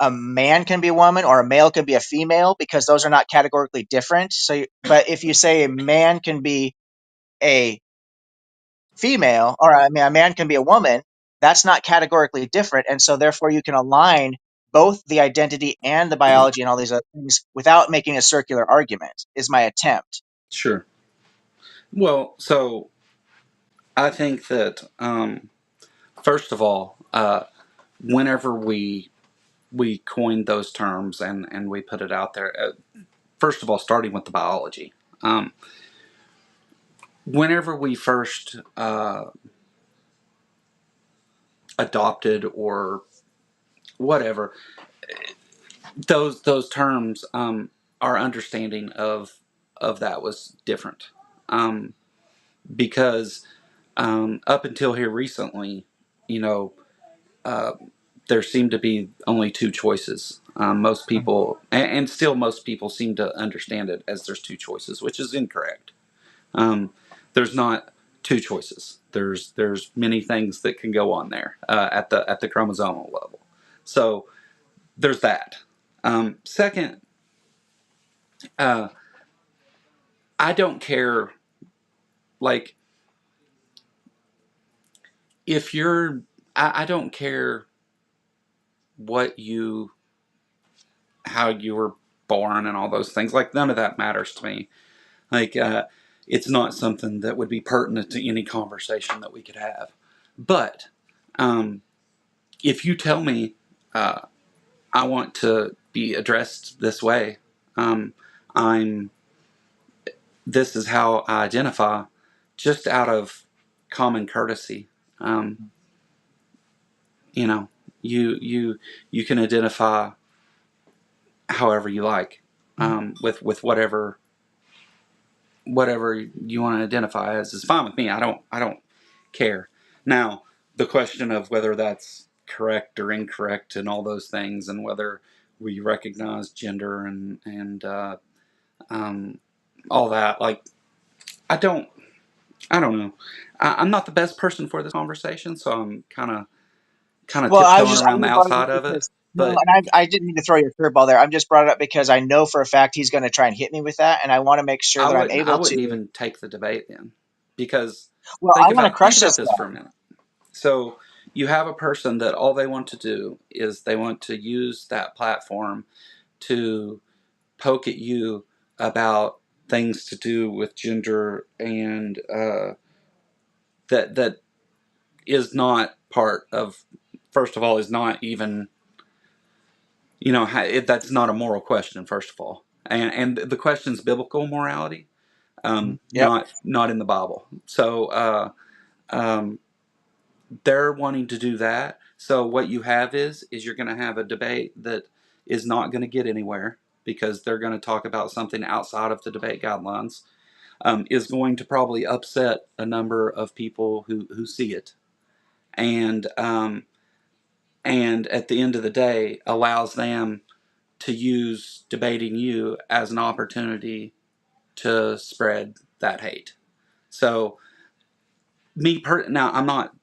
a man can be a woman or a male can be a female because those are not categorically different. But if you say a man can be a female, or I mean, a man can be a woman, that's not categorically different, and so therefore you can align both the identity and the biology and all these other things without making a circular argument. Is my attempt. sure. Well, so I think that first of all, whenever we coined those terms and we put it out there, first of all, starting with the biology. Whenever we first adopted or whatever those terms, our understanding of that was different, because up until here recently, you know, uh, there seemed to be only two choices. Most people, and still most people, seem to understand it as there's two choices, which is incorrect. Um, there's not two choices. There's many things that can go on there at the chromosomal level. So there's that. Second, uh, I don't care. Like if you're, I don't care what you, how you were born and all those things. Like none of that matters to me. Like it's not something that would be pertinent to any conversation that we could have. But um, if you tell me I want to be addressed this way, um, I'm this is how I identify, just out of common courtesy. Um, you know, you you can identify however you like, with whatever you want to identify as is fine with me. I don't care. Now, the question of whether that's correct or incorrect and all those things, and whether we recognize gender and all that, like, I don't know. I'm not the best person for this conversation, so I'm kind of Well, tiptoeing I around the just brought it up outside of it. because no, But and I didn't mean to throw you a curveball there. I'm just brought it up because I know for a fact he's going to try and hit me with that, and I want to make sure I that I'm wouldn't I able wouldn't to. even take the debate then, because Well, I want to think crush about this this guy. for a minute. So you have a person that all they want to do is they want to use that platform to poke at you about things to do with gender, and that is not part of. First of all, is not even, that's not a moral question. First of all, and the question's biblical morality, Yep. not in the Bible. So um, they're wanting to do that. So what you have is you're going to have a debate that is not going to get anywhere, because they're going to talk about something outside of the debate guidelines. Is going to probably upset a number of people who see it, and at the end of the day allows them to use debating you as an opportunity to spread that hate. So now I'm not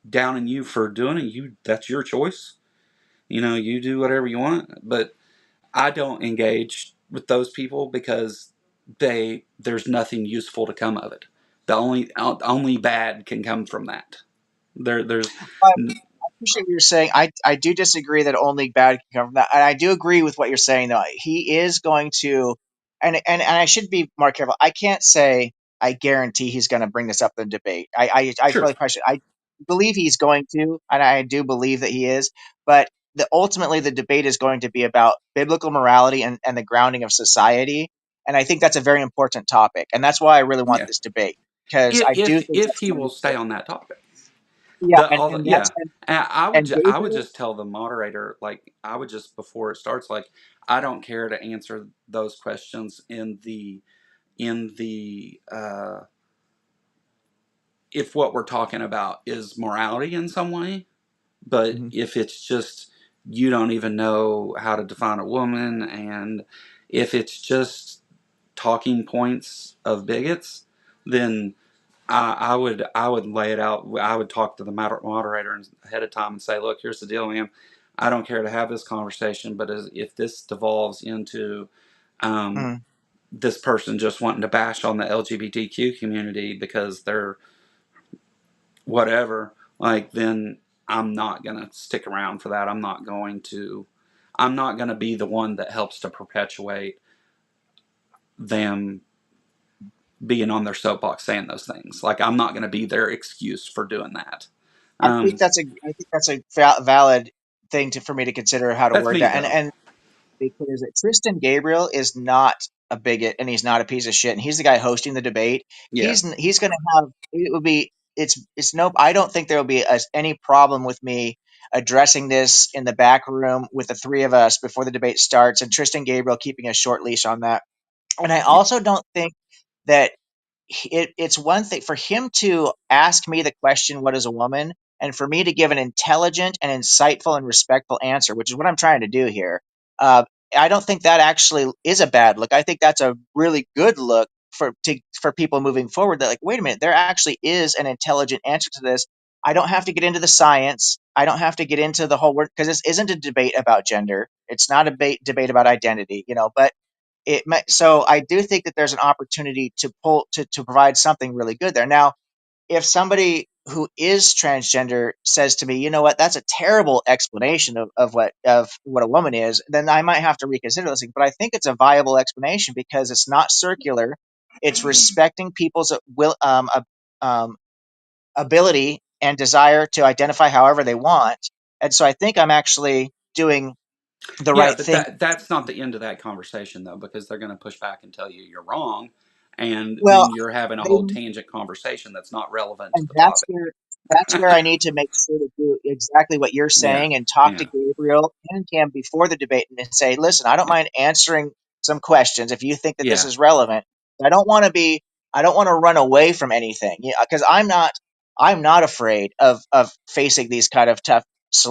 downing you for doing it. That's your choice. You do whatever you want, but I don't engage with those people, because there's nothing useful to come of it. The only bad can come from that. There's Appreciate what you're saying. I do disagree that only bad can come from that. And I do agree with what you're saying though. He is going to and I should be more careful. I can't say I guarantee he's going to bring this up in debate. I sure, really question. I believe he's going to, and I do believe that he is, but ultimately the debate is going to be about biblical morality and the grounding of society. And I think that's a very important topic. And that's why I really want yeah. this debate, because If I do think if that's he going to be will stay important. on that topic, Yeah, and that's yeah. And and I would Gabriel. just tell the moderator, like, I would just, before it starts, like, I don't care to answer those questions in the if what we're talking about is morality in some way. But Mhm. if it's just, you don't even know how to define a woman, and if it's just talking points of bigots, then I would lay it out. I would talk to the moderator ahead of time and say, look, here's the deal, man. I don't care to have this conversation, but if this devolves into um, Mhm. this person just wanting to bash on the LGBTQ community because they're whatever, like, then I'm not gonna stick around for that. I'm not gonna be the one that helps to perpetuate them being on their soapbox saying those things. Like, I'm not gonna be their excuse for doing that. Um, I think that's a valid thing for me to consider how to that's word me that. though. And because Tristan Gabriel is not a bigot and he's not a piece of shit and he's the guy hosting the debate. Yeah, He's going to have it will be it's no I don't think there will be any problem with me addressing this in the back room with the three of us before the debate starts, and Tristan Gabriel keeping a short leash on that. And I yeah, also don't think that it's one thing for him to ask me the question, what is a woman? And for me to give an intelligent and insightful and respectful answer, which is what I'm trying to do here. Uh, I don't think that actually is a bad look. I think that's a really good look for people moving forward. That, like, wait a minute, there actually is an intelligent answer to this. I don't have to get into the science. I don't have to get into the whole word, because this isn't a debate about gender. It's not a debate about identity, but so I do think that there's an opportunity to provide something really good there. Now, if somebody who is transgender says to me, you know what, that's a terrible explanation of what a woman is, then I might have to reconsider this thing. But I think it's a viable explanation because it's not circular. It's respecting people's ability and desire to identify however they want. And so I think I'm actually doing the yeah. right But thing. that's not the end of that conversation though, because they're gonna push back and tell you you're wrong, and Well, then you're having a they whole tangent conversation that's not relevant to and the topic. That's where I need to make sure to do exactly what you're Yeah, saying and talk to yeah, Gabriel and Cam before the debate and say, listen, I don't mind answering some questions if you think that this yeah, is relevant. I don't want to be, I don't want to run away from anything, because I'm not afraid of facing these kind of tough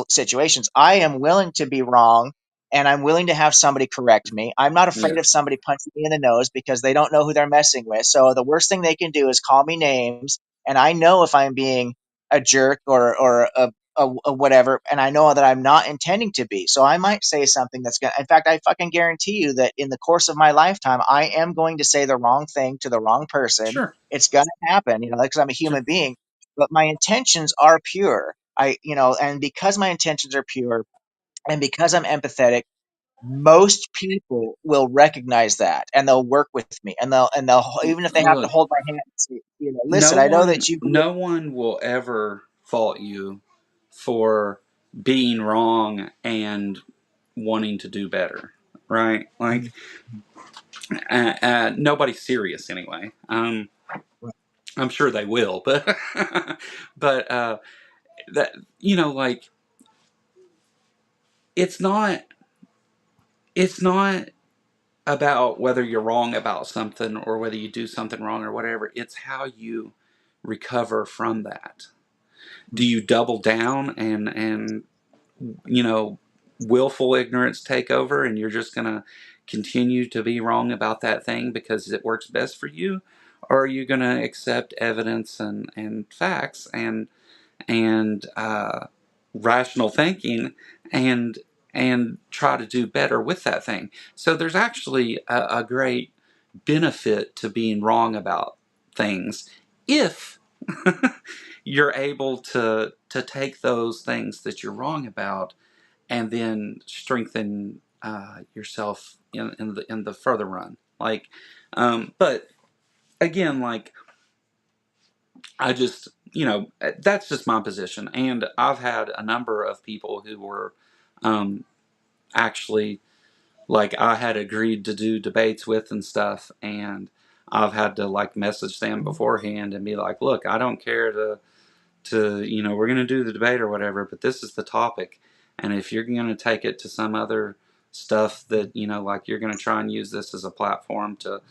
situations. I am willing to be wrong and I'm willing to have somebody correct me. I'm not afraid yeah, of somebody punching me in the nose because they don't know who they're messing with. So the worst thing they can do is call me names. And I know if I'm being a jerk or a whatever, and I know that I'm not intending to be. So I might say something that's going to, in fact, I fucking guarantee you that in the course of my lifetime, I am going to say the wrong thing to the wrong person. sure, It's going to happen, because I'm a sure. human being, but my intentions are pure. And because my intentions are pure and because I'm empathetic, most people will recognize that and they'll work with me and they'll even if they have to Look, hold my hand and say, listen, I know that you grew up. no one will ever fault you for being wrong and wanting to do better, right? Like, nobody's serious anyway. I'm sure they will, but but that like it's not it's not about whether you're wrong about something or whether you do something wrong or whatever. It's how you recover from that. Do you double down and you know willful ignorance take over and you're just going to continue to be wrong about that thing because it works best for you, or are you going to accept evidence and facts and rational thinking and and try to do better with that thing? So there's actually a great benefit to being wrong about things if you're able to take those things that you're wrong about and then strengthen yourself in the further run. Like, but again, like I just that's just my position, and I've had a number of people who were um, actually like I had agreed to do debates with and stuff, and I've had to like message them beforehand and be like, look, I don't care to we're going to do the debate or whatever, but this is the topic, and if you're going to take it to some other stuff that like you're going to try and use this as a platform to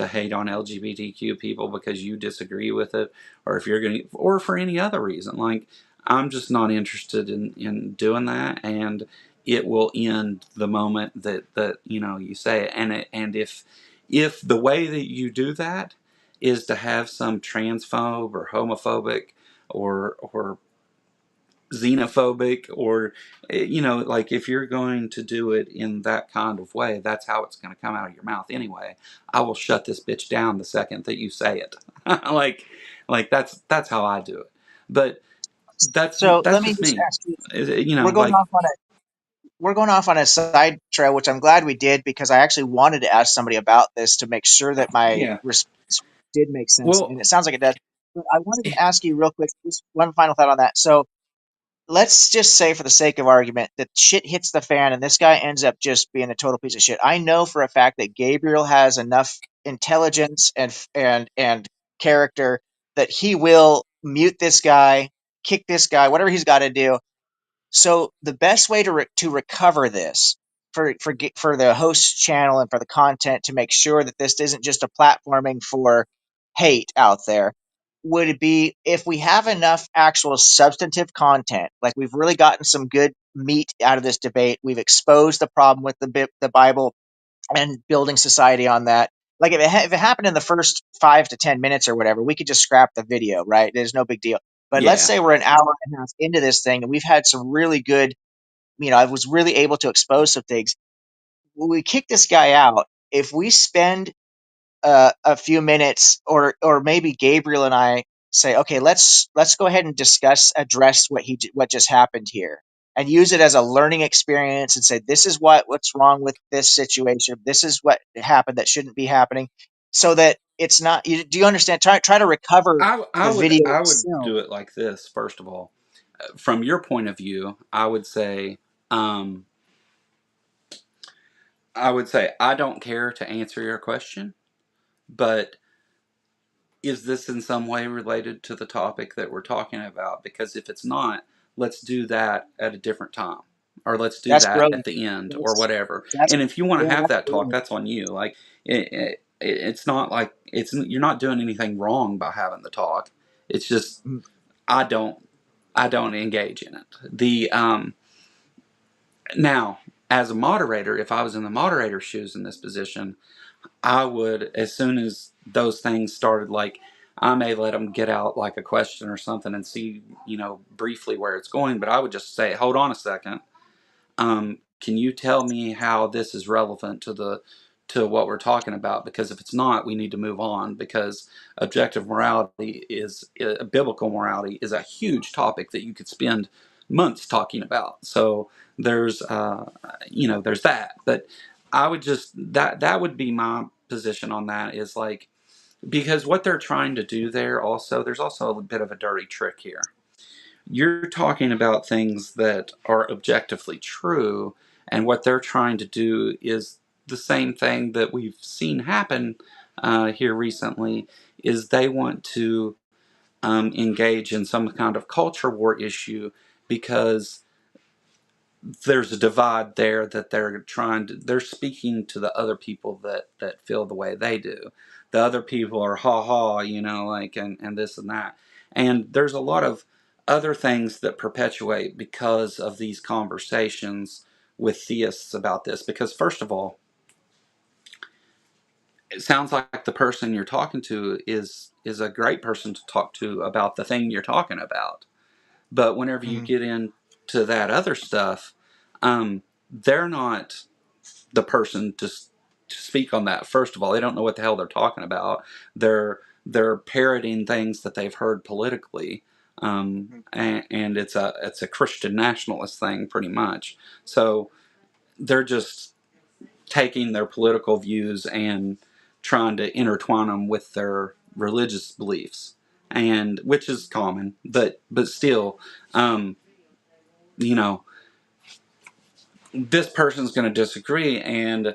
hate on LGBTQ people because you disagree with it, or if you're going to, or for any other reason, like I'm just not interested in doing that, and it will end the moment that you say it, and if the way that you do that is to have some transphobe or homophobic or xenophobic or like if you're going to do it in that kind of way, that's how it's going to come out of your mouth anyway. I will shut this bitch down the second that you say it. like that's how I do it. But So let that's me just just me. ask you, we're going Like off on a we're going off on a side trail, which I'm glad we did because I actually wanted to ask somebody about this to make sure that my yeah. response did make sense, Well, and it sounds like it does. But I wanted to ask you real quick, just one final thought on that. So let's just say, for the sake of argument, that shit hits the fan and this guy ends up just being a total piece of shit. I know for a fact that Gabriel has enough intelligence and character that he will mute this guy, kick this guy, whatever he's got to do. So the best way to recover this for the host channel and for the content to make sure that this isn't just a platforming for hate out there would it be if we have enough actual substantive content, like we've really gotten some good meat out of this debate, we've exposed the problem with the Bible and building society on that. Like if it happened in the first 5 to 10 minutes or whatever, we could just scrap the video, right? There's no big deal. But let's yeah. say we're an hour and a half into this thing and we've had some really good, I was really able to expose some things. When we kick this guy out, if we spend a few minutes, or maybe Gabriel and I say, okay, let's go ahead and address what just happened here, and use it as a learning experience, and say this is what's wrong with this situation. This is what happened that shouldn't be happening, so that it's not. Do you understand? Try to recover I the would video I would itself. do it like this. First of all, from your point of view, um, I would say I don't care to answer your question, but is this in some way related to the topic that we're talking about? Because if it's not, let's do that at a different time, or let's do That's that at brilliant. the end, or That's whatever. that's And if you want to yeah, have that's that talk, brilliant. that's on you. Like it's not like you're not doing anything wrong by having the talk. It's just Mhm. I don't I don't engage in it. The Now, as a moderator, if I was in the moderator's shoes in this position, I would, as soon as those things started, like, I may let them get out like a question or something and see, briefly where it's going, but I would just say, hold on a second. Can you tell me how this is relevant to what we're talking about? Because if it's not, we need to move on. Because objective morality is biblical morality is a huge topic that you could spend months talking about. So there's there's that. But I would just that would be my position on that, is like, because what they're trying to do there, also there's also a bit of a dirty trick here. You're talking about things that are objectively true, and what they're trying to do is the same thing that we've seen happen here recently. Is they want to engage in some kind of culture war issue, because there's a divide there that they're speaking to the other people that feel the way they do. The other people are ha ha, like, and this and that. And there's a lot of other things that perpetuate because of these conversations with theists about this. Because first of all, it sounds like the person you're talking to is a great person to talk to about the thing you're talking about. But whenever you Mhm. get into that other stuff, they're not the person to speak on that. First of all, they don't know what the hell they're talking about. They're parroting things that they've heard politically, and it's a Christian nationalist thing, pretty much. So they're just taking their political views and trying to intertwine them with their religious beliefs, and which is common, but still, um, you know, this person's going to disagree. And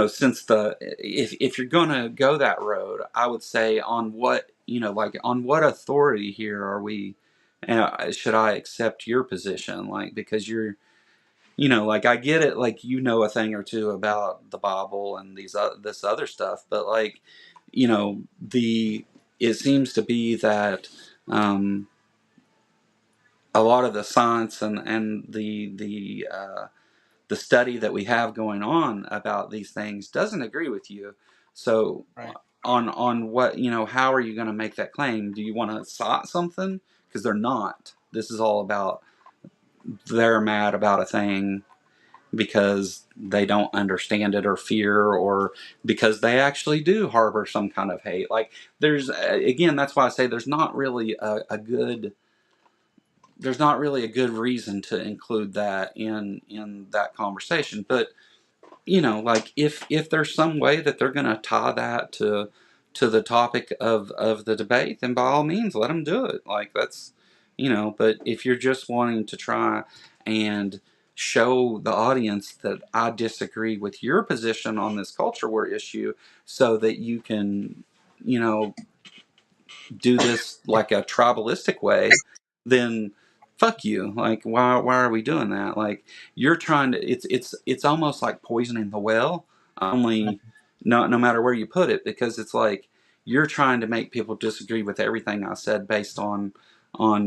since if you're going to go that road, I would say, on what, like, on what authority here are we, should I accept your position? Like, because you're, like, I get it, like, a thing or two about the Bible and this other stuff, but, like, the it seems to be that a lot of the science and the study that we have going on about these things doesn't agree with you. So Right. on what, how are you going to make that claim? Do you want to cite something? Because they're not. This is all about, they're mad about a thing because they don't understand it or fear, or because they actually do harbor some kind of hate. Like, there's, again, that's why I say there's not really a good reason to include that in that conversation. But like, if there's some way that they're going to tie that to the topic of the debate, then by all means let them do it. Like, that's, but if you're just wanting to try and show the audience that I disagree with your position on this culture war issue, so that you can, you know do this like a tribalistic way, then fuck you. Like, why are we doing that? Like, you're trying to, it's almost like poisoning the well, only no matter where you put it, because it's like you're trying to make people disagree with everything I said, based on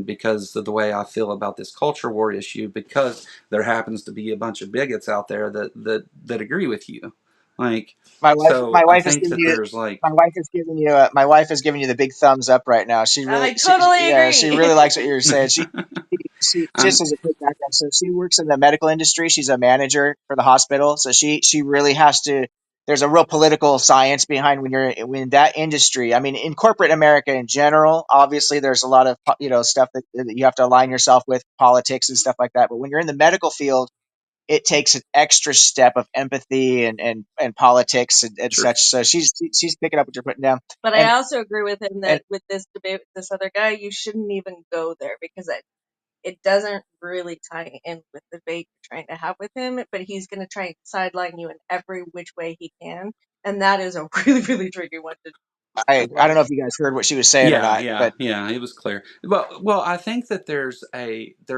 because of the way I feel about this culture war issue, because there happens to be a bunch of bigots out there that agree with you. Like, My so I wife is think giving that you there's like, my wife is giving you the big thumbs up right now. I totally Yeah, she agree. really likes what you're saying. She um, just as a quick background, so she works in the medical industry. She's a manager for the hospital, so she really has to. There's a real political science behind when you're in that industry. I mean, in corporate America in general, obviously there's a lot of stuff that you have to align yourself with, politics and stuff like that. But when you're in the medical field, it takes an extra step of empathy and politics and sure. such. So she's picking up what you're putting down. But I And also agree with him and that with this debate with this other guy, you shouldn't even go there, because it doesn't really tie in with the debate you're trying to have with him. But he's going to try and sideline you in every which way he can, and that is a really, really tricky one to do. I don't know if you guys heard what she was saying or Yeah, not, yeah, but yeah. It was clear. Well, I think that there's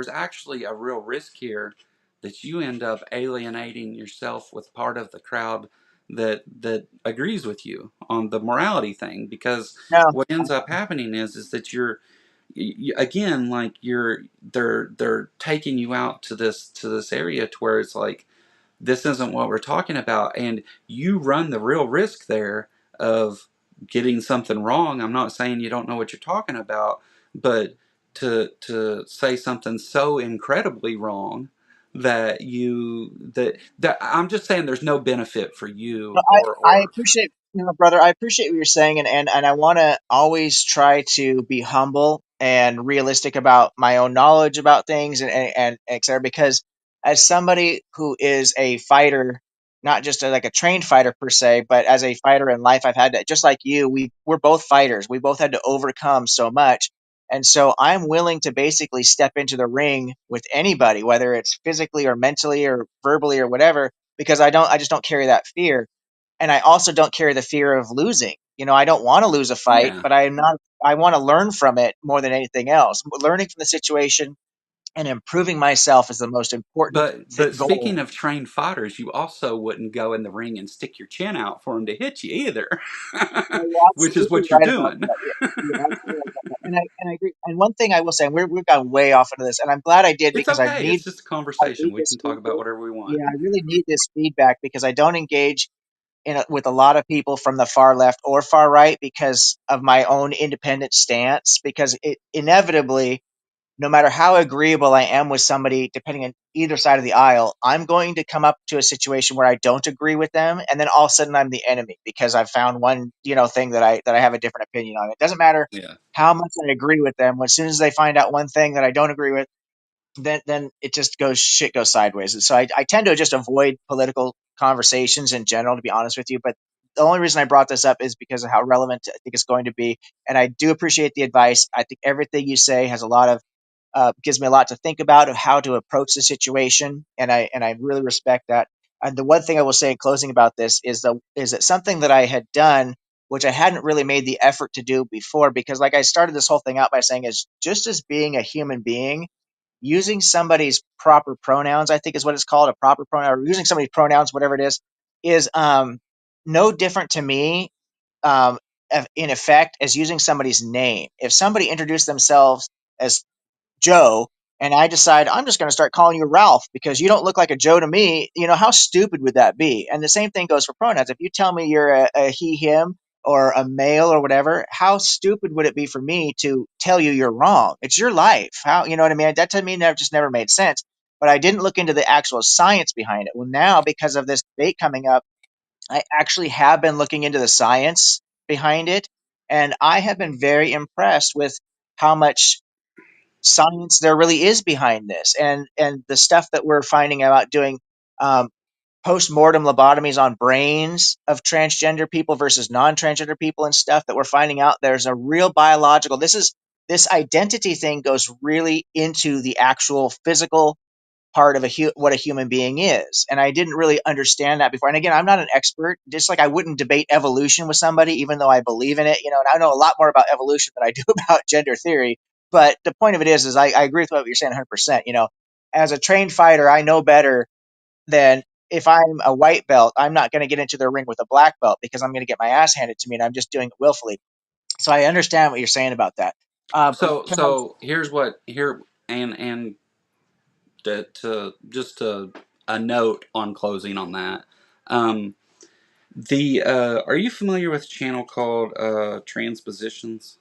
actually a real risk here that you end up alienating yourself with part of the crowd that agrees with you on the morality thing, because no. what ends up happening is that again, like they're taking you out to this area to where it's like, this isn't what we're talking about, and you run the real risk there of getting something wrong. I'm not saying you don't know what you're talking about, but to say something so incredibly wrong that I'm just saying there's no benefit for No, you I or appreciate, brother. I appreciate what you're saying, and I want to always try to be humble and realistic about my own knowledge about things and et cetera. Because as somebody who is a fighter, not just like a trained fighter per se, but as a fighter in life, I've had to, just like you, we're both fighters. We both had to overcome so much, and so I'm willing to basically step into the ring with anybody, whether it's physically or mentally or verbally or whatever, because I just don't carry that fear, and I also don't carry the fear of losing. I don't want to lose a fight, yeah. but I am not. I want to learn from it more than anything else. Learning from the situation and improving myself is the most important But goal. speaking of trained fighters, you also wouldn't go in the ring and stick your chin out for him to hit you either, No, you're which is absolutely what you're right about doing. that. You're absolutely right about that. And I agree. And one thing I will say, and we've gone way off into this, and I'm glad I did It's because I okay. need It's just a conversation. We this can talk about feedback. whatever we want. Yeah, I really need this feedback because I don't engage with a lot of people from the far left or far right because of my own independent stance. Because it inevitably, no matter how agreeable I am with somebody, depending on either side of the aisle, I'm going to come up to a situation where I don't agree with them, and then all of a sudden I'm the enemy because I've found one, thing that I have a different opinion on. It doesn't matter Yeah. how much I agree with them. As soon as they find out one thing that I don't agree with, then it just goes sideways. And so I tend to just avoid political conversations in general, to be honest with you. But the only reason I brought this up is because of how relevant I think it's going to be, and I do appreciate the advice. I think everything you say has a lot of gives me a lot to think about of how to approach the situation, and I really respect that. And the one thing I will say in closing about this is that something that I had done, which I hadn't really made the effort to do before, because like I started this whole thing out by saying, is just as being a human being, using somebody's proper pronouns, I think is what it's called, a proper pronoun, or using somebody's pronouns, whatever it is no different to me, um, in effect, as using somebody's name. If somebody introduced themselves as Joe, and I decide I'm just going to start calling you Ralph because you don't look like a Joe to me, how stupid would that be? And the same thing goes for pronouns. If you tell me you're a he, him, or a male or whatever, how stupid would it be for me to tell you you're wrong? It's your life. How, you know what I mean? That to me just never made sense. But I didn't look into the actual science behind it. Well, now because of this debate coming up, I actually have been looking into the science behind it, and I have been very impressed with how much science there really is behind this, and the stuff that we're finding about doing um, post-mortem lobotomies on brains of transgender people versus non-transgender people and stuff that we're finding out there's a real biological, this identity thing goes really into the actual physical part of what a human being is. And I didn't really understand that before. And again, I'm not an expert, just like I wouldn't debate evolution with somebody, even though I believe in it, and I know a lot more about evolution than I do about gender theory. But the point of it is I agree with what you're saying 100%. As a trained fighter, I know better than if I'm a white belt, I'm not going to get into the ring with a black belt because I'm going to get my ass handed to me and I'm just doing it willfully. So I understand what you're saying about that. In terms So here's what here and to just a note on closing on that. Um, the Are you familiar with a channel called Transpositions?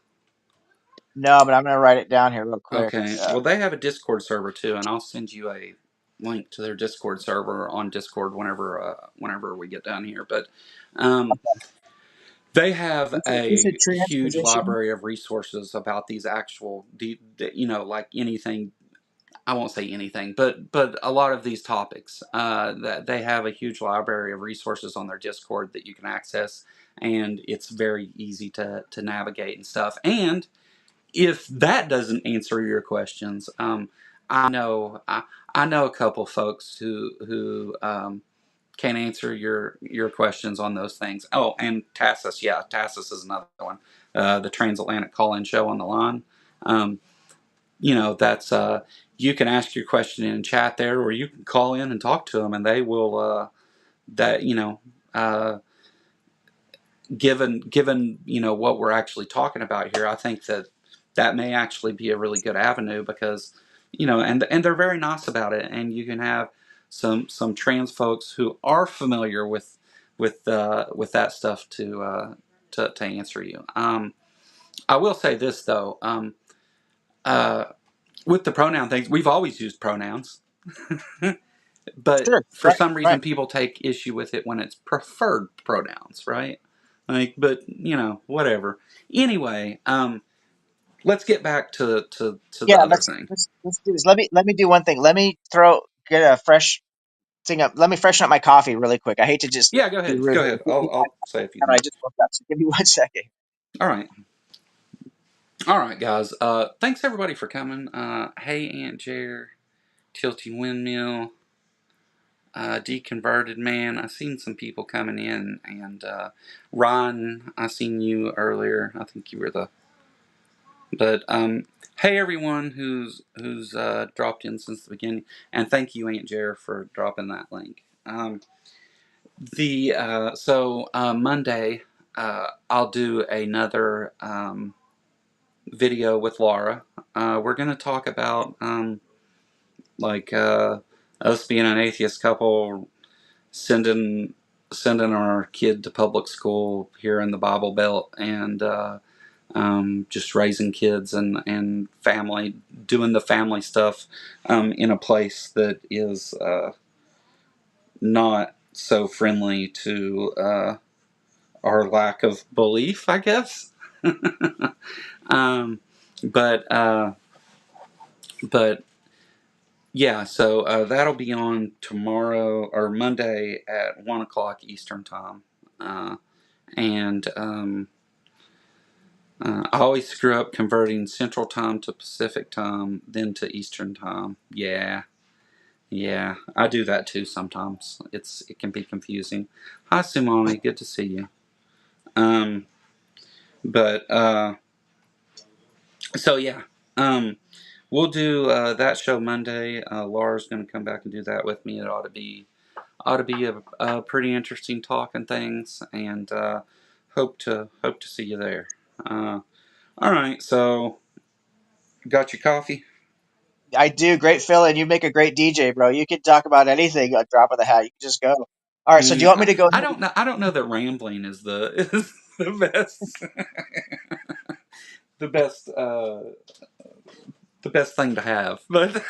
No, but I'm going to write it down here real quick. Okay. Well, they have a Discord server too, and I'll send you a link to their Discord server on Discord whenever we get down here. But um, they have You said a huge transposition. library of resources about these actual, like anything. I won't say anything, but a lot of these topics. That they have a huge library of resources on their Discord that you can access, and it's very easy to navigate and stuff. And if that doesn't answer your questions, I know a couple folks who can't answer your questions on those things. Oh, and Tassus, yeah, Tassus is another one. The transatlantic call-in show on the line. That's you can ask your question in chat there, or you can call in and talk to them, and they will. That uh, given what we're actually talking about here, I think that may actually be a really good avenue because and they're very nice about it, and you can have some trans folks who are familiar with that stuff to answer you. I will say this though, uh, with the pronoun things, we've always used pronouns. But Sure. for Right. some Right. reason, people take issue with it when it's preferred pronouns, right? Like, but whatever. Anyway, let's get back to Yeah. the other Let's thing. let's let's do this. Let me do one thing. Let me get a fresh thing up. Let me freshen up my coffee really quick. I hate to just Yeah, go be ahead. rude Go here. ahead. I'll say a few I things. just woke up, so give me 1 second. All right. All right, guys. Thanks everybody for coming. Hey, Aunt Jer, Tilty Windmill, Deconverted Man. I seen some people coming in, and Ron, I seen you earlier. I think you were the. But hey everyone who's dropped in since the beginning, and thank you Aunt Jer for dropping that link. Monday I'll do another video with Laura. We're gonna talk about like us being an atheist couple sending our kid to public school here in the Bible Belt and. Just raising kids and family, doing the family stuff in a place that is not so friendly to our lack of belief, I guess. um, but uh, but yeah, so that'll be on tomorrow or Monday at 1 o'clock Eastern time, and I always screw up converting Central Time to Pacific Time, then to Eastern Time. Yeah, I do that too sometimes. It can be confusing. Hi, Sumani, good to see you. Um, but so yeah, we'll do that show Monday. Laura's going to come back and do that with me. It ought to be a pretty interesting talk and things, and hope to see you there. All right, so got your coffee? I do. Great Phil, and you make a great DJ, bro. You can talk about anything a drop of the hat. You can just go. All right. So do you Mm, want me to go I ahead? don't know. I don't know that rambling is the is the best the best the best thing to have, but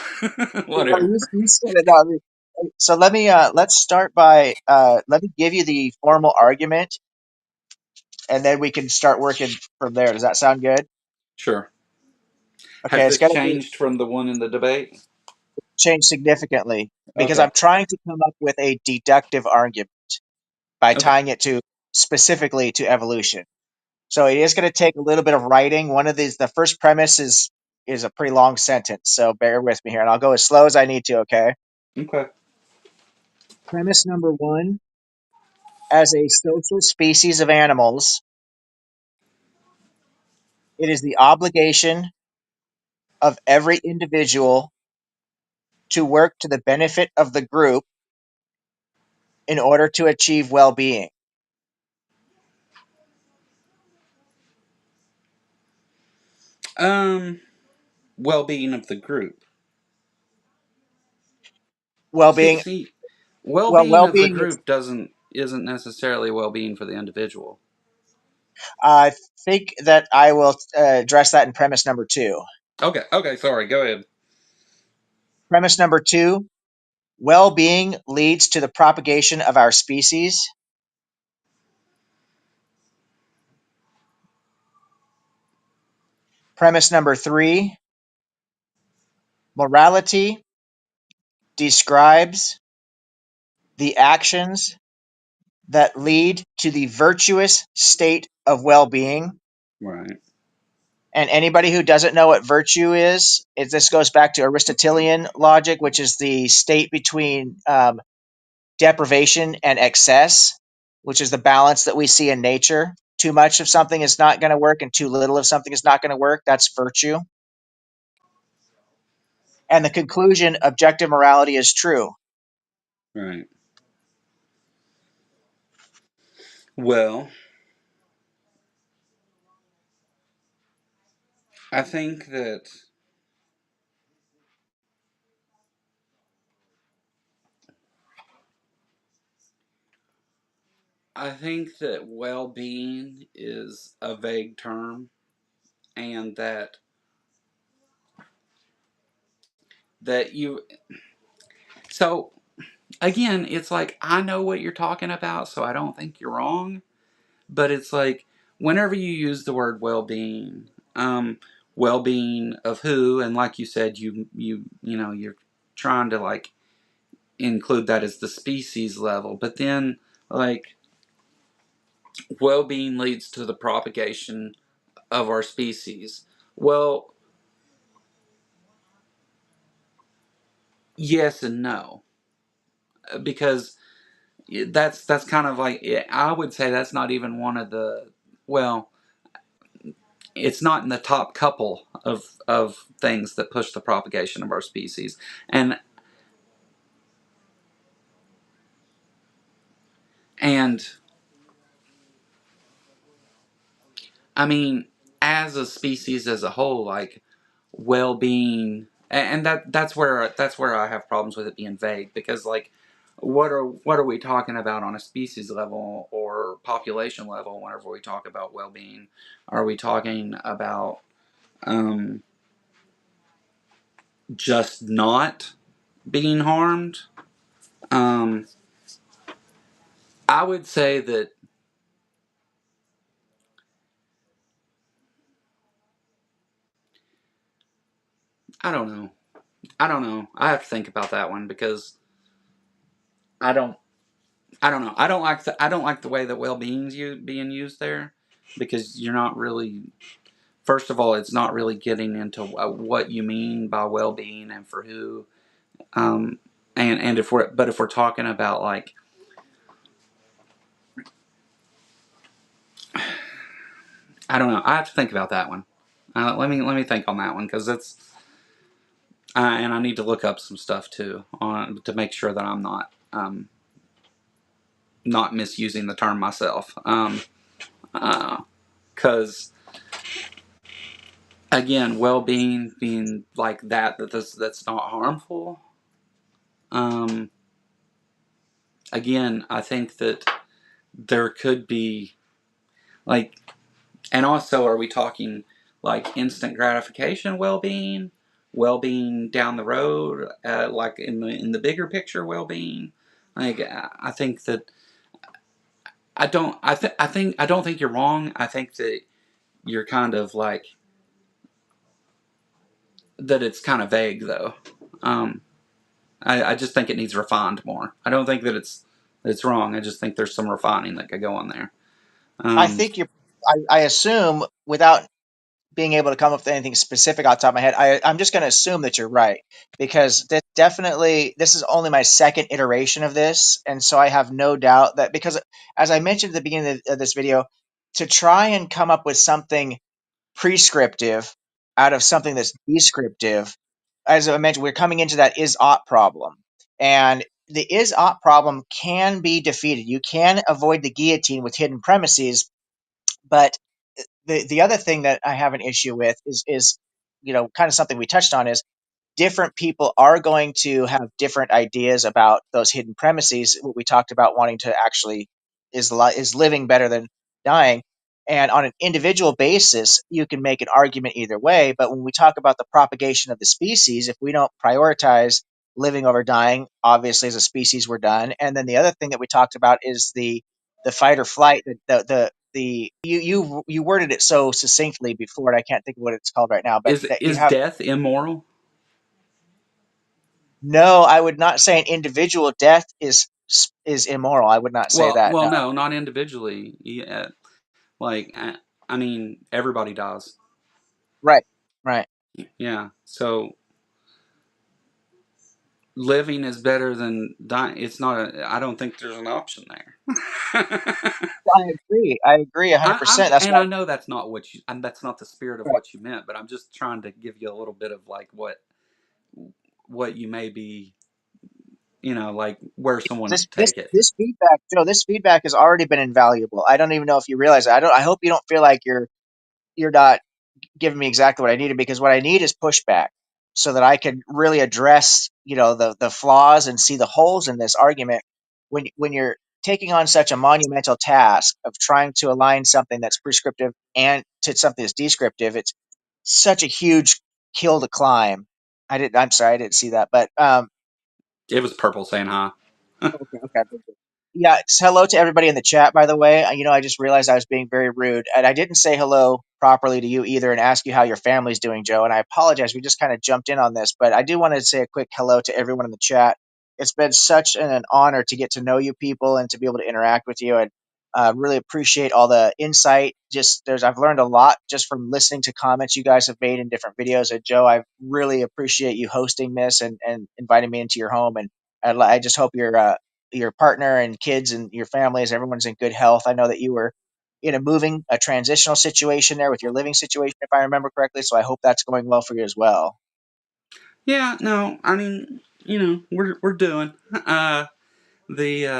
You, whatever. you said it. No, I mean, so let's start by let me give you the formal argument, and then we can start working from there. Does that sound good? Sure. Okay, Has it's this going to be changed from the one in the debate? changed significantly because Okay. I'm trying to come up with a deductive argument by Okay. tying it to specifically to evolution. So it is going to take a little bit of writing. One of these, the first premise is a pretty long sentence, so bear with me here, and I'll go as slow as I need to. Okay. Okay. Premise number one: as a social species of animals, it is the obligation of every individual to work to the benefit of the group in order to achieve well-being. Um. Well-being of the group. See. Well-being, See. well, Well-being of the well-being is. group isn't necessarily well-being for the individual. I think that I will address that in premise number two. Okay. Okay. Sorry. Go ahead. Premise number two: well-being leads to the propagation of our species. Premise number three: morality describes the actions that lead to the virtuous state of well-being. Right. And anybody who doesn't know what virtue is this goes back to Aristotelian logic, which is the state between deprivation and excess, which is the balance that we see in nature. Too much of something is not going to work, and too little of something is not going to work. That's virtue. And the conclusion, objective morality is true. Right. Well, I think that well-being is a vague term, and that you so again, it's like I know what you're talking about, so I don't think you're wrong. But it's like whenever you use the word well-being, well-being of who, and like you said, you're trying to like include that as the species level, but then like well-being leads to the propagation of our species. Well, yes and no, because that's kind of like I would say that's not even one of the well, it's not in the top couple of things that push the propagation of our species. And I mean, as a species as a whole, like well-being, and that's where I have problems with it being vague, because like what are we talking about on a species level or population level whenever we talk about well-being? Are we talking about um, just not being harmed? Um, I would say that I don't know. I don't know. I have to think about that one because I don't. I don't know. I don't like the way that well-being's being used there, because you're not really. First of all, it's not really getting into what you mean by well-being and for who. Um, and if we're talking about like I don't know. I have to think about that one. Let me think on that one, because it's and I need to look up some stuff too on to make sure that I'm not misusing the term myself. Because again, well-being being like that's not harmful. Um, Again, I think that there could be like, and also, are we talking like instant gratification well-being, well-being down the road, like in the bigger picture well-being? Like, I think that I don't. I don't think you're wrong. I think that you're kind of like that. It's kind of vague though. Um, I just think it needs refined more. I don't think that it's wrong. I just think there's some refining that could go on there. I Um, think you're, I assume, without being able to come up with anything specific off the top of my head, I'm just going to assume that you're right, because this is only my second iteration of this. And so I have no doubt that, because as I mentioned at the beginning of this video, to try and come up with something prescriptive out of something that's descriptive, as I mentioned, we're coming into that is ought problem. And the is ought problem can be defeated. You can avoid the guillotine with hidden premises, but the other thing that I have an issue with is kind of something we touched on, is different people are going to have different ideas about those hidden premises. What we talked about, wanting to actually is living better than dying. And on an individual basis, you can make an argument either way. But when we talk about the propagation of the species, if we don't prioritize living over dying, obviously as a species we're done. And then the other thing that we talked about is the fight or flight. The you worded it so succinctly before, and I can't think of what it's called right now. But is that you is have death immoral? no, I would not say an individual death is immoral. I would not say that. Well, No. no, not individually. Yeah, like I mean, everybody dies. Right. Right. Yeah. So living is better than dying. It's not. I don't think there's an option there. I agree. I agree I'm, 100%. That's and why. I know that's not what you, and that's not the spirit of Right. what you meant. But I'm just trying to give you a little bit of like what you may be, like where someone This could this take it. this feedback, Joe. This feedback has already been invaluable. I don't even know if you realize it. I don't. I hope you don't feel like you're not giving me exactly what I needed, because what I need is pushback so that I can really address, the flaws and see the holes in this argument. When you're taking on such a monumental task of trying to align something that's prescriptive and to something that's descriptive, it's such a huge hill to climb. I'm sorry, I didn't see that, but It was purple saying hi. okay, okay. Yeah, hello to everybody in the chat, by the way. I just realized I was being very rude, and I didn't say hello properly to you either and ask you how your family's doing, Joe. And I apologize. We just kind of jumped in on this, but I do want to say a quick hello to everyone in the chat. It's been such an honor to get to know you people and to be able to interact with you, and really appreciate all the insight. I've learned a lot just from listening to comments you guys have made in different videos. And Joe, I really appreciate you hosting this and inviting me into your home. And I just hope your partner and kids and your families, everyone's in good health. I know that you were in a transitional situation there with your living situation, if I remember correctly. So I hope that's going well for you as well. Yeah, no, I mean, we're doing the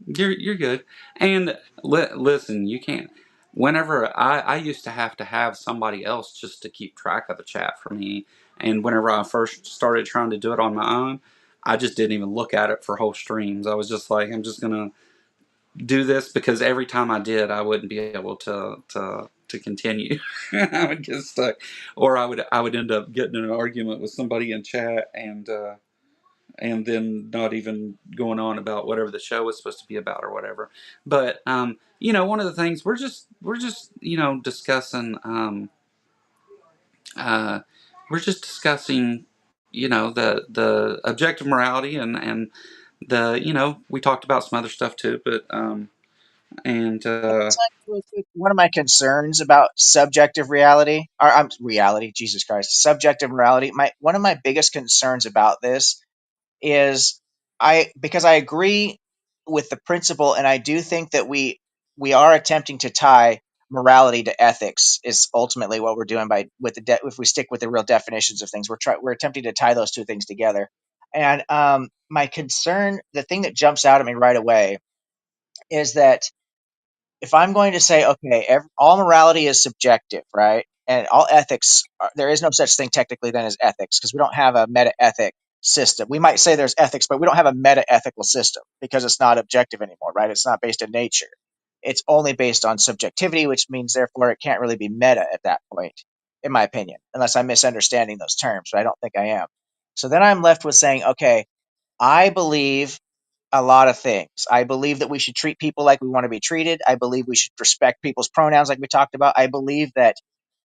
you're good. And listen, you can't. Whenever I used to have somebody else just to keep track of the chat for me, and whenever I first started trying to do it on my own, I just didn't even look at it for whole streams. I was just like, I'm just gonna do this because every time I did, I wouldn't be able to continue. I would get stuck, or I would end up getting in an argument with somebody in chat, and then not even going on about whatever the show was supposed to be about or whatever. But one of the things we're just discussing uh, we're just discussing the objective morality and the we talked about some other stuff too, but and Can I tell you real quick, one of my concerns about subjective reality, or reality, Jesus Christ, subjective morality. One of my biggest concerns about this is because I agree with the principle, and I do think that we are attempting to tie morality to ethics is ultimately what we're doing by with if we stick with the real definitions of things, we're attempting to tie those two things together. And my concern, the thing that jumps out at me right away, is that if I'm going to say, okay, all morality is subjective, right? And all ethics, there is no such thing technically then as ethics, because we don't have a meta ethic system. We might say there's ethics, but we don't have a meta ethical system because it's not objective anymore, right? It's not based in nature. It's only based on subjectivity, which means therefore it can't really be meta at that point, in my opinion, unless I'm misunderstanding those terms, but I don't think I am. So then I'm left with saying, okay, I believe a lot of things. I believe that we should treat people like we want to be treated. I believe we should respect people's pronouns like we talked about. I believe that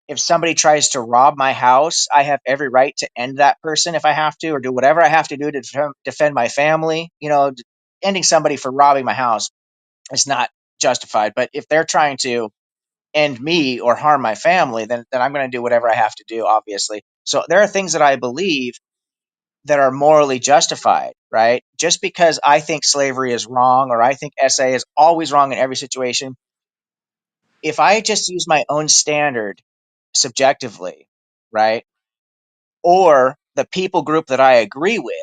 if somebody tries to rob my house, I have every right to end that person if I have to, or do whatever I have to do to defend my family. Ending somebody for robbing my house is not justified. But if they're trying to end me or harm my family, then I'm going to do whatever I have to do, obviously. So there are things that I believe that are morally justified, right? Just because I think slavery is wrong or I think SA is always wrong in every situation, if I just use my own standard subjectively, right, or the people group that I agree with,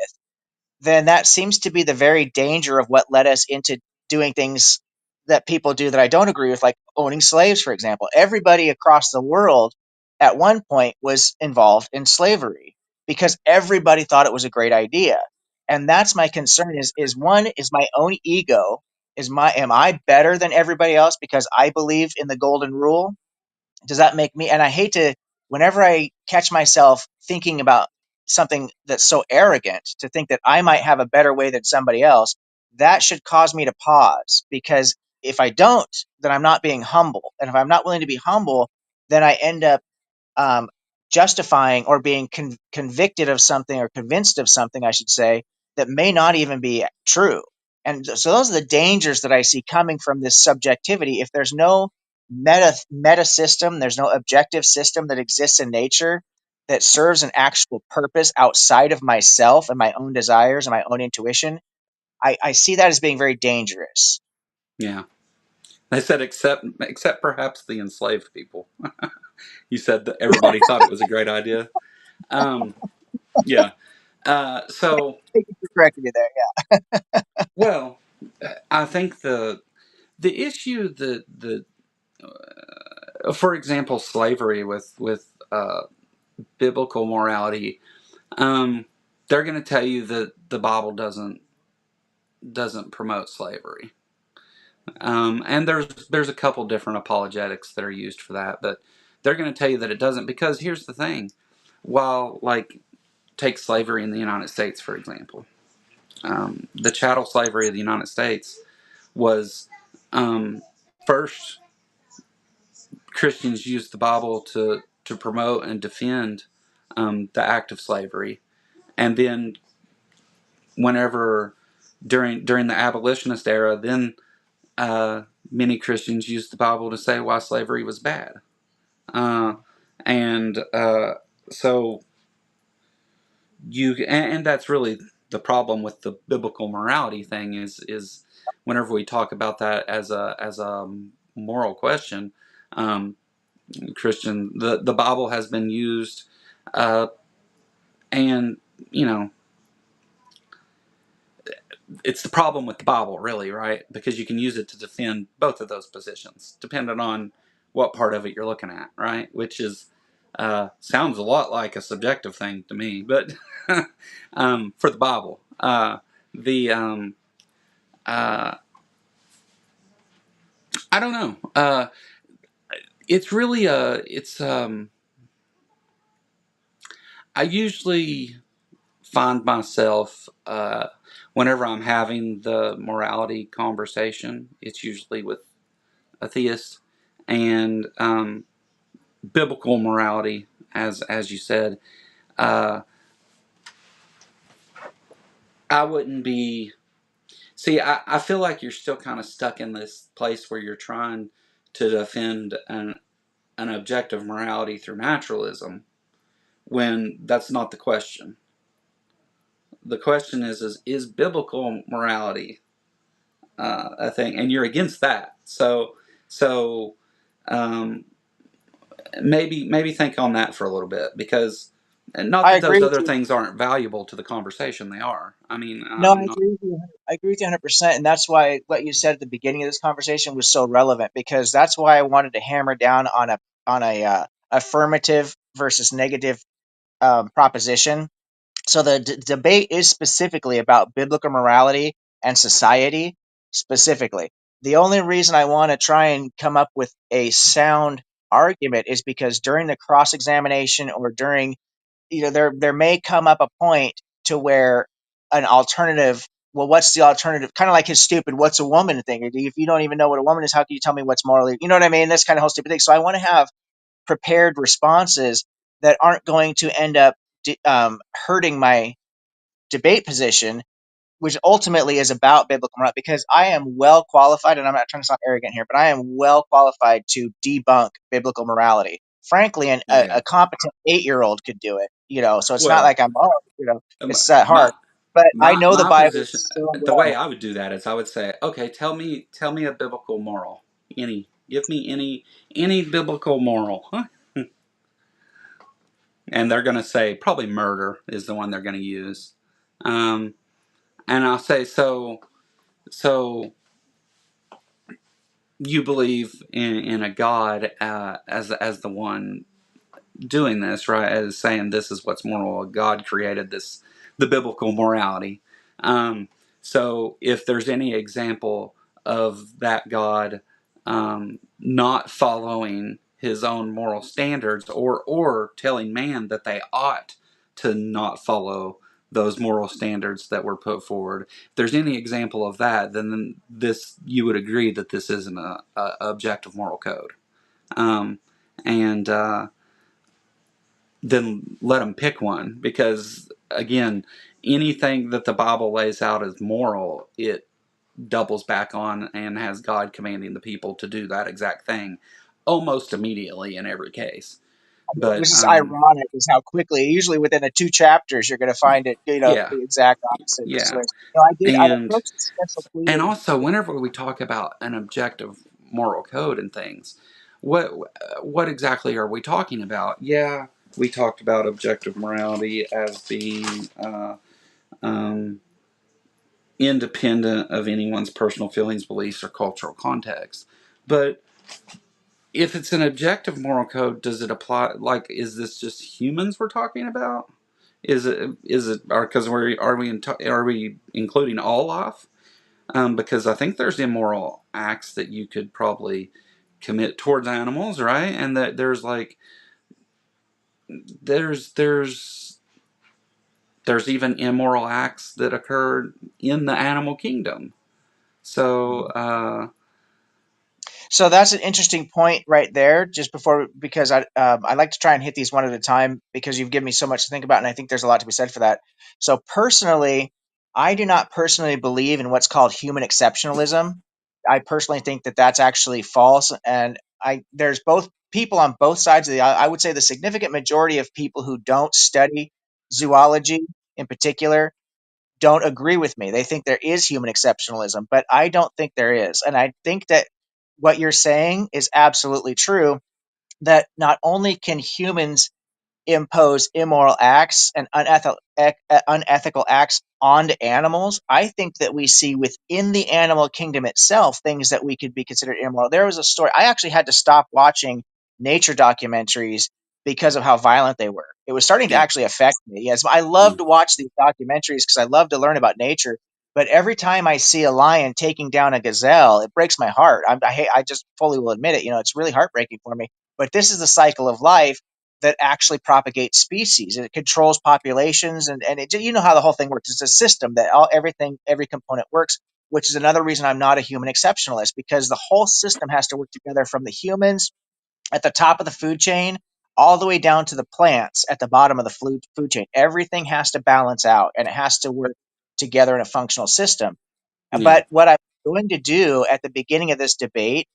then that seems to be the very danger of what led us into doing things that people do that I don't agree with, like owning slaves, for example. Everybody across the world at one point was involved in slavery because everybody thought it was a great idea. And that's my concern is one, is my own ego, am I better than everybody else because I believe in the golden rule? Does that make me, and I hate to, whenever I catch myself thinking about something that's so arrogant, to think that I might have a better way than somebody else, that should cause me to pause, because if I don't, then I'm not being humble, and if I'm not willing to be humble, then I end up um, justifying or being convicted of something, or convinced of something, I should say, that may not even be true. And so those are the dangers that I see coming from this subjectivity. If there's no meta system, there's no objective system that exists in nature, that serves an actual purpose outside of myself and my own desires and my own intuition, I see that as being very dangerous. Yeah. They said except perhaps the enslaved people. You said that everybody thought it was a great idea. Um, yeah. So, Thank you for correcting me there. well, I think the issue that for example, slavery with biblical morality, um, they're going to tell you that the Bible doesn't promote slavery. And there's a couple different apologetics that are used for that, but they're going to tell you that it doesn't, because here's the thing: while, like, take slavery in the United States for example, the chattel slavery of the United States was, first, Christians used the Bible to promote and defend the act of slavery, and then whenever during the abolitionist era, then many Christians used the Bible to say why slavery was bad. Uh, and so and that's really the problem with the biblical morality thing is whenever we talk about that as a moral question, um, Christian, the Bible has been used, uh, and you know it's the problem with the Bible, really, right? Because you can use it to defend both of those positions, depending on what part of it you're looking at, right? Which is sounds a lot like a subjective thing to me, but for the Bible, the uh, I don't know. It's really it's I usually find myself whenever I'm having the morality conversation, it's usually with atheists, and biblical morality, as you said, uh, I wouldn't be. See, I feel like you're still kind of stuck in this place where you're trying to defend an objective morality through naturalism, when that's not the question. The question is biblical morality a thing, and you're against that. So um, maybe think on that for a little bit, because not I that agree those with other you. things aren't valuable to the conversation. They are. I mean, No, I I'm not. agree with you. I agree with you 100%, and that's why what you said at the beginning of this conversation was so relevant, because that's why I wanted to hammer down on a affirmative versus negative proposition. So the debate is specifically about biblical morality and society specifically. The only reason I want to try and come up with a sound argument is because during the cross examination, or during, there may come up a point to where an alternative, well, what's the alternative, kind of like his stupid what's a woman thing. If you don't even know what a woman is, how can you tell me what's morally, you know what I mean? That's kind of whole stupid thing. So I want to have prepared responses that aren't going to end up hurting my debate position, which ultimately is about biblical morality, because I am well qualified, and I'm not trying to sound arrogant here, but I am well qualified to debunk biblical morality. Frankly, Yeah. a competent 8-year-old could do it, so it's not Well, like um, it's that hard. my But I my know the my Bible position, so the way well. I would do that is I would say, okay, tell me a biblical moral. Give me any biblical moral, huh? And they're going to say probably murder is the one they're going to use. Um, and I'll say, so you believe in a God as the one doing this, right? As saying this is what's moral. God created this, the biblical morality. Um, so if there's any example of that God not following his own moral standards, or telling man that they ought to not follow those moral standards that were put forward, if there's any example of that, then this, you would agree that this isn't a objective moral code. Um, and then let them pick one, because again, anything that the Bible lays out as moral, it doubles back on and has God commanding the people to do that exact thing almost immediately in every case. But Which is ironic, is how quickly, usually within a 2 chapters, you're going to find it, yeah, the exact opposite yeah, situation. No, I and approached the special and pleading. also whenever we talk about an objective moral code and things, what what exactly are we talking about? Yeah, we talked about objective morality as being um, independent of anyone's personal feelings, beliefs, or cultural context. But if it's an objective moral code, does it apply? Like, is this just humans we're talking about? Is it because are we including all life? Because I think there's immoral acts that you could probably commit towards animals, right? And that there's there's there's even immoral acts that occur in the animal kingdom. So So that's an interesting point right there. Just before, because I like to try and hit these one at a time because you've given me so much to think about, and I think there's a lot to be said for that. So personally, I do not personally believe in what's called human exceptionalism. I personally think that that's actually false, and there's both people on both sides of the aisle. I would say the significant majority of people who don't study zoology in particular don't agree with me. They think there is human exceptionalism, but I don't think there is. And I think that what you're saying is absolutely true, that not only can humans impose immoral acts and unethical acts onto animals, I think that we see within the animal kingdom itself things that we could be considered immoral. There was a story, I actually had to stop watching nature documentaries because of how violent they were. It was starting to yeah, actually affect me. Yes, I love mm, to watch these documentaries because I love to learn about nature. But every time I see a lion taking down a gazelle, it breaks my heart. I just fully will admit it. It's really heartbreaking for me. But this is the cycle of life that actually propagates species. It controls populations, and you know how the whole thing works. It's a system that every component works, which is another reason I'm not a human exceptionalist, because the whole system has to work together, from the humans at the top of the food chain all the way down to the plants at the bottom of the food chain. Everything has to balance out, and it has to work together in a functional system. yeah, But what I'm going to do at the beginning of this debate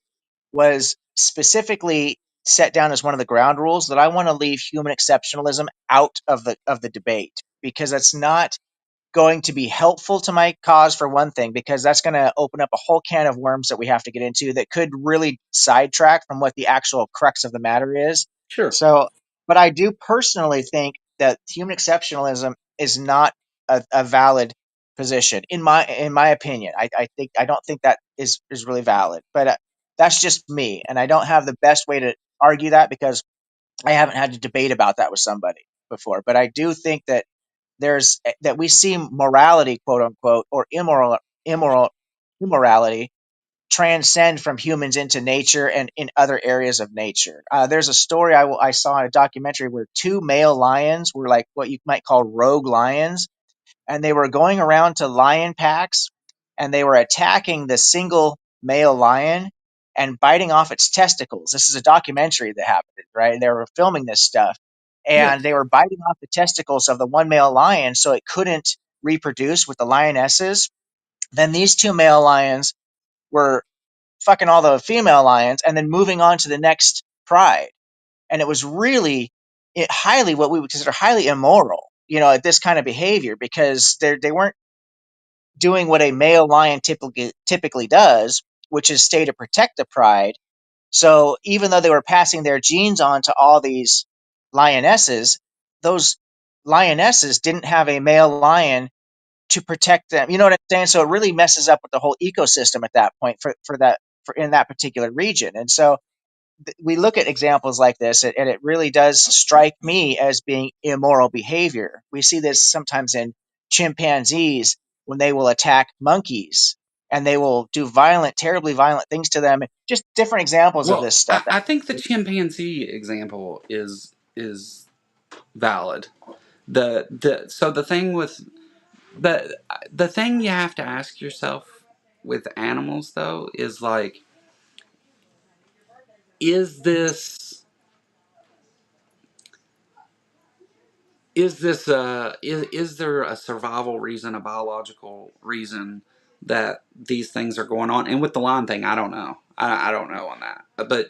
was specifically set down as one of the ground rules that I want to leave human exceptionalism out of the debate, because that's not going to be helpful to my cause, for one thing, because that's going to open up a whole can of worms that we have to get into that could really sidetrack from what the actual crux of the matter is. sure, So, but I do personally think that human exceptionalism is not a valid position in my opinion. I don't think that is really valid, but that's just me, and I don't have the best way to argue that because I haven't had to debate about that with somebody before. But I do think that we see morality, quote unquote, or immoral immorality transcend from humans into nature and in other areas of nature. There's a story I saw in a documentary where two male lions were like what you might call rogue lions, and they were going around to lion packs, and they were attacking the single male lion and biting off its testicles. This is a documentary that happened, right? And they were filming this stuff, and yes, they were biting off the testicles of the one male lion so it couldn't reproduce with the lionesses. Then these two male lions were fucking all the female lions and then moving on to the next pride. And it was really highly, what we would consider highly immoral, this kind of behavior, because they weren't doing what a male lion typically does, which is stay to protect the pride. So even though they were passing their genes on to all these lionesses, those lionesses didn't have a male lion to protect them. You know what I'm saying? So it really messes up with the whole ecosystem at that point for in that particular region. And so we look at examples like this, and it really does strike me as being immoral behavior. We see this sometimes in chimpanzees when they will attack monkeys, and they will do terribly violent things to them. Just different examples of well, this stuff. I think the chimpanzee example is valid. So the thing with the thing you have to ask yourself with animals though is like, is this is there a survival reason, a biological reason that these things are going on? And with the lion thing, I don't know. I don't know on that. But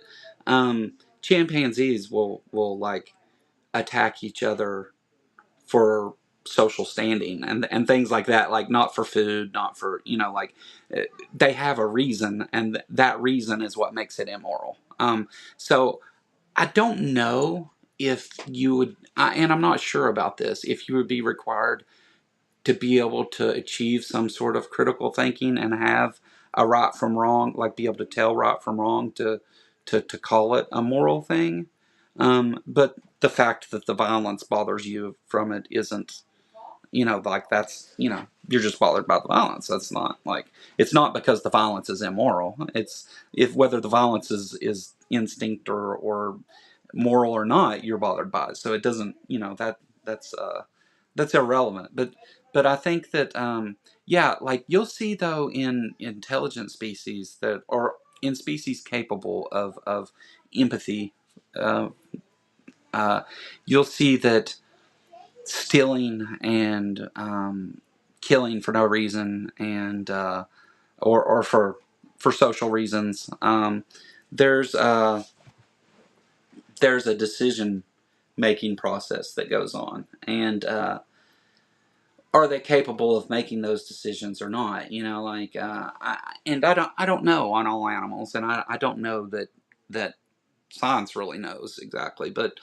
chimpanzees will like attack each other for social standing and things like that, like not for food, not for, like they have a reason, and that reason is what makes it immoral. So I don't know if you would, and I'm not sure about this, if you would be required to be able to achieve some sort of critical thinking and have a right from wrong, like be able to tell right from wrong to call it a moral thing. But the fact that the violence bothers you from it isn't, like that's, you're just bothered by the violence. That's not like, it's not because the violence is immoral. It's if whether the violence is instinct or moral or not, you're bothered by it. So it doesn't, that's irrelevant. But I think that, yeah, like you'll see though in intelligent species that, or in species capable of empathy, uh, you'll see that stealing and killing for no reason, and or for social reasons. There's there's a decision making process that goes on, and are they capable of making those decisions or not? Like I don't know on all animals, and I don't know that science really knows exactly, but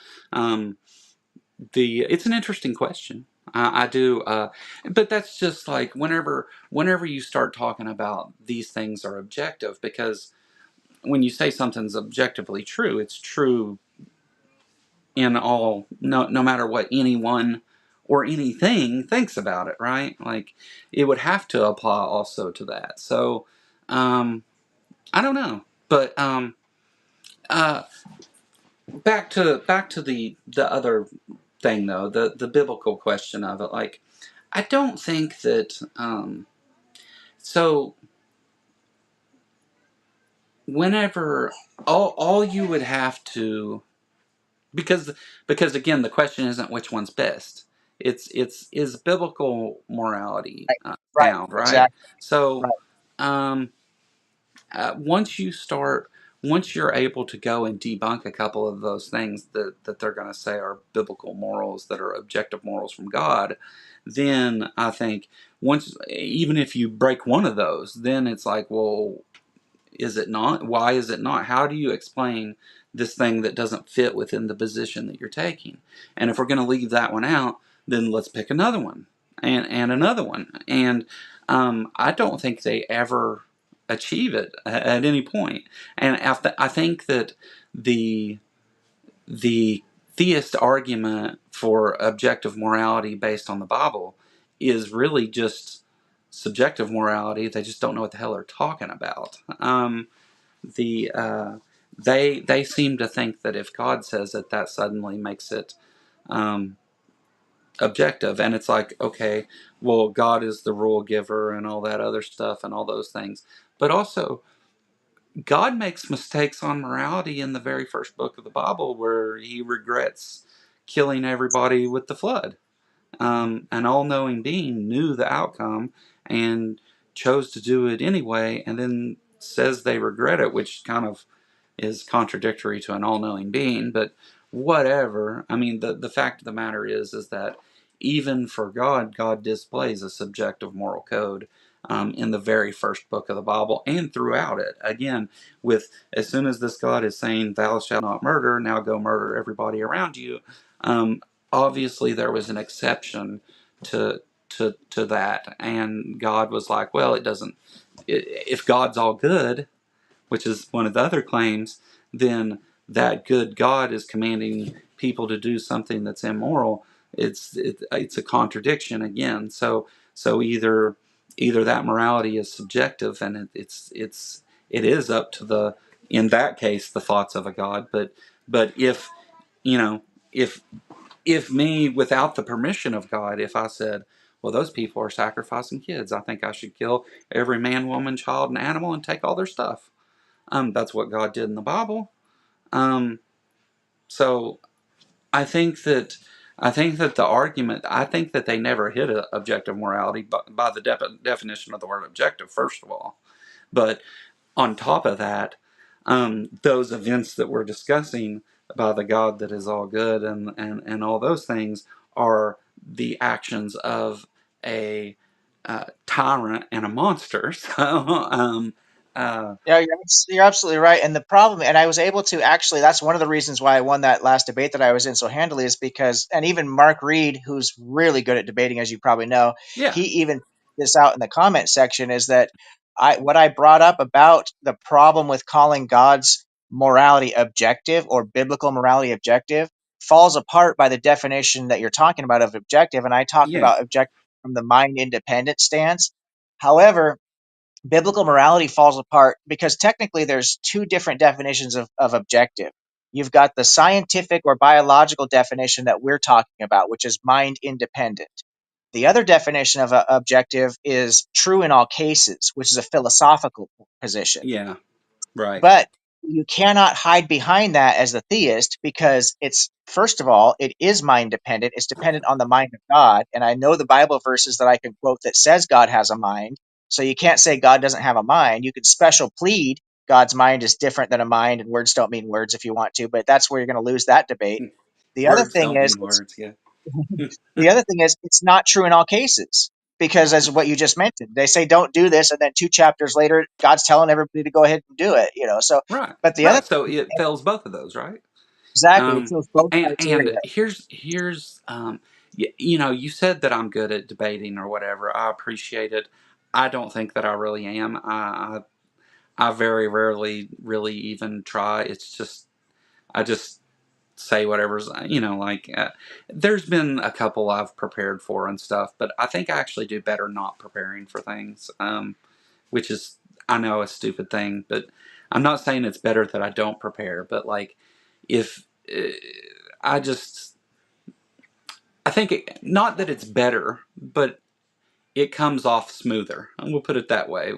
it's an interesting question. I do, but that's just like whenever you start talking about these things are objective, because when you say something's objectively true, it's true in all, no matter what anyone or anything thinks about it, right? Like it would have to apply also to that. So I don't know, but uh, back to the other thing though, the biblical question of it. Like I don't think that so whenever all you would have to, because again the question isn't which one's best, it's is biblical morality Right. Right. sound, right? Exactly. So Right. um once once you're able to go and debunk a couple of those things that they're going to say are biblical morals, that are objective morals from God, then I think once, even if you break one of those, then it's like, well, is it not? Why is it not? How do you explain this thing that doesn't fit within the position that you're taking? And if we're going to leave that one out, then let's pick another one and another one. And I don't think they ever achieve it at any point. And I think that the the theist argument for objective morality based on the Bible is really just subjective morality. They just don't know what the hell they're talking about. The they seem to think that if God says it, that suddenly makes it um, objective, and it's like, okay, well, God is the rule giver and all that other stuff and all those things, but also God makes mistakes on morality in the very first book of the Bible, where He regrets killing everybody with the flood. An all-knowing being knew the outcome and chose to do it anyway, and then says they regret it, which kind of is contradictory to an all-knowing being, but whatever. I mean, the fact of the matter is that even for God, God displays a subjective moral code in the very first book of the Bible and throughout it. Again, with as soon as this God is saying, "Thou shalt not murder," now go murder everybody around you. Um, Obviously, there was an exception to that, and God was like, "Well, it doesn't. If God's all good," which is one of the other claims, then that good God is commanding people to do something that's immoral. It's a contradiction again. So either that morality is subjective, and it is up to the, in that case, the thoughts of a God. But if you know if me, without the permission of God, if I said, well, those people are sacrificing kids, I think I should kill every man, woman, child, and animal and take all their stuff. That's what God did in the Bible. Um, so I think that the argument, I think that they never hit a objective morality by the definition of the word objective, first of all. But on top of that, those events that we're discussing by the God that is all good, and all those things are the actions of a tyrant and a monster. So, uh, Yeah, you're absolutely right. And the problem, and I was able to actually, that's one of the reasons why I won that last debate that I was in so handily, is because, and even Mark Reed, who's really good at debating, as you probably know, yeah, he even put this out in the comment section, is that what I brought up about the problem with calling God's morality objective or biblical morality objective falls apart by the definition that you're talking about of objective. And I talked yeah, about objective from the mind independent stance. However, biblical morality falls apart because technically there's two different definitions of objective. You've got the scientific or biological definition that we're talking about, which is mind independent. The other definition of objective is true in all cases, which is a philosophical position. yeah, right, But you cannot hide behind that as a theist because it's, first of all, it is mind dependent. It's dependent on the mind of God. And I know the Bible verses that I can quote that says God has a mind. So you can't say God doesn't have a mind. You can special plead God's mind is different than a mind and words don't mean words if you want to, but that's where you're going to lose that debate. The other words thing don't is mean words. Yeah, the other thing is it's not true in all cases because as what you just mentioned, they say don't do this, and then two chapters later, God's telling everybody to go ahead and do it. So, right, but the other right. So it fails both of those, right? exactly, it fills both And criteria. here's you know, you said that I'm good at debating or whatever. I appreciate it. I don't think that I really am. I very rarely really even try. It's just I just say whatever's, like, there's been a couple I've prepared for and stuff, but I think I actually do better not preparing for things, which is, I know, a stupid thing, but I'm not saying it's better that I don't prepare, but like, if I just, I think not that it's better, but it comes off smoother. We'll put it that way.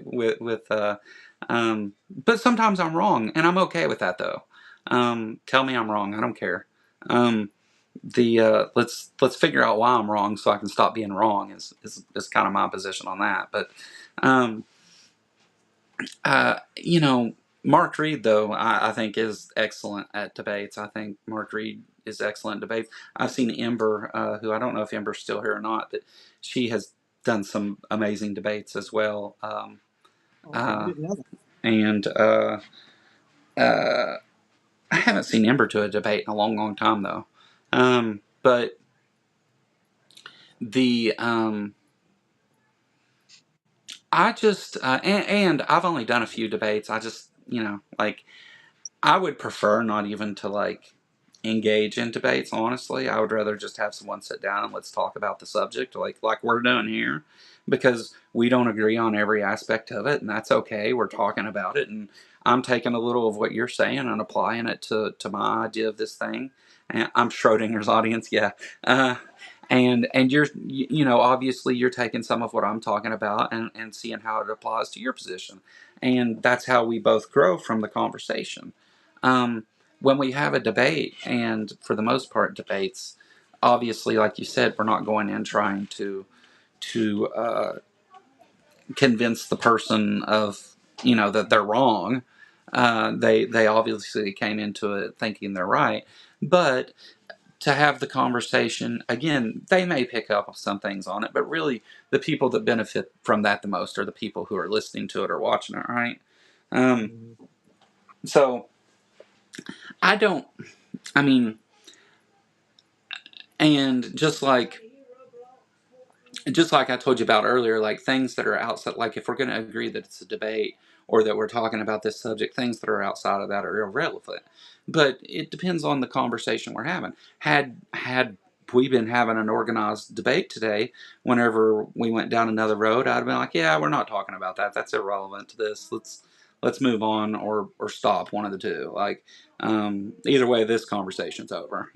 But sometimes I'm wrong, and I'm okay with that though. Tell me I'm wrong. I don't care. Um, let's figure out why I'm wrong so I can stop being wrong is kind of my position on that. But um, you know, Mark Reed though I think is excellent at debates. I think Mark Reed is excellent at debates. I've seen Ember, who I don't know if Ember's still here or not, but she has done some amazing debates as well. Oh, I Uh, didn't know that. and uh, I haven't seen Ember to a debate in a long, long time though. But the I just and I've only done a few debates. I just, like, I would prefer not even to like engage in debates, honestly. I would rather just have someone sit down and let's talk about the subject like we're doing here, because we don't agree on every aspect of it, and that's okay. We're talking about it, and I'm taking a little of what you're saying and applying it to my idea of this thing. And I'm Schrodinger's audience, yeah. Uh, and you're, obviously you're taking some of what I'm talking about and seeing how it applies to your position, and that's how we both grow from the conversation. When we have a debate, and for the most part debates, obviously, like you said, we're not going in trying to convince the person of, that they're wrong. They obviously came into it thinking they're right, but to have the conversation again, they may pick up some things on it, but really the people that benefit from that the most are the people who are listening to it or watching it, right? um, Mhm. so I don't, I mean, and just like I told you about earlier, like things that are outside, like if we're going to agree that it's a debate or that we're talking about this subject, things that are outside of that are irrelevant. But it depends on the conversation we're having. Had we been having an organized debate today, whenever we went down another road, I'd have been like, yeah, we're not talking about that. That's irrelevant to this. Let's move on or stop, one of the two. Like, either way, this conversation's over.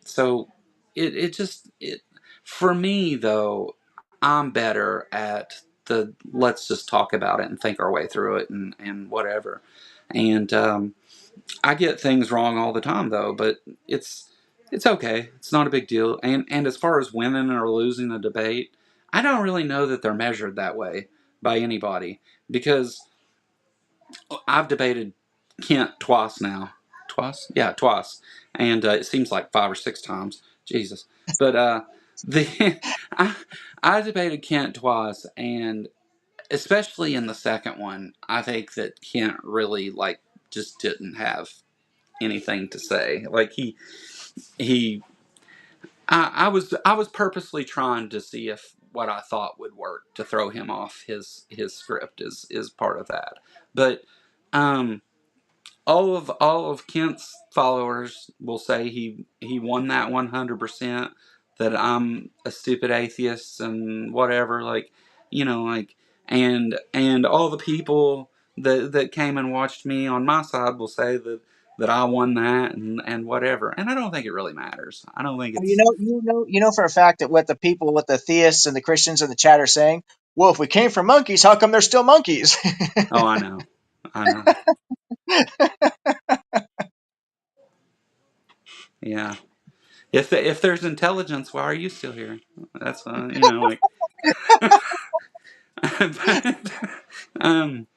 So it just it for me, though, I'm better at the let's just talk about it and think our way through it and whatever. And I get things wrong all the time, though, but it's okay. It's not a big deal. And as far as winning or losing a debate, I don't really know that they're measured that way by anybody, because I've debated Kent twice now, twice. Yeah, twice, and it seems like 5 or 6 times. Jesus, but the I, I debated Kent twice, and especially in the second one, I think that Kent really like just didn't have anything to say. Like he I was purposely trying to see if what I thought would work to throw him off his script is part of that. But um all of Kent's followers will say he won that 100%, that I'm a stupid atheist and whatever, like, like, and all the people that came and watched me on my side will say that I won that and whatever. And I don't think it really matters. I don't think You it's. know, for a fact that what the theists and the Christians in the chat are saying. Well, if we came from monkeys, how come they're still monkeys? Oh, I know. I know. Yeah. If there's intelligence, why are you still here? That's like. But, um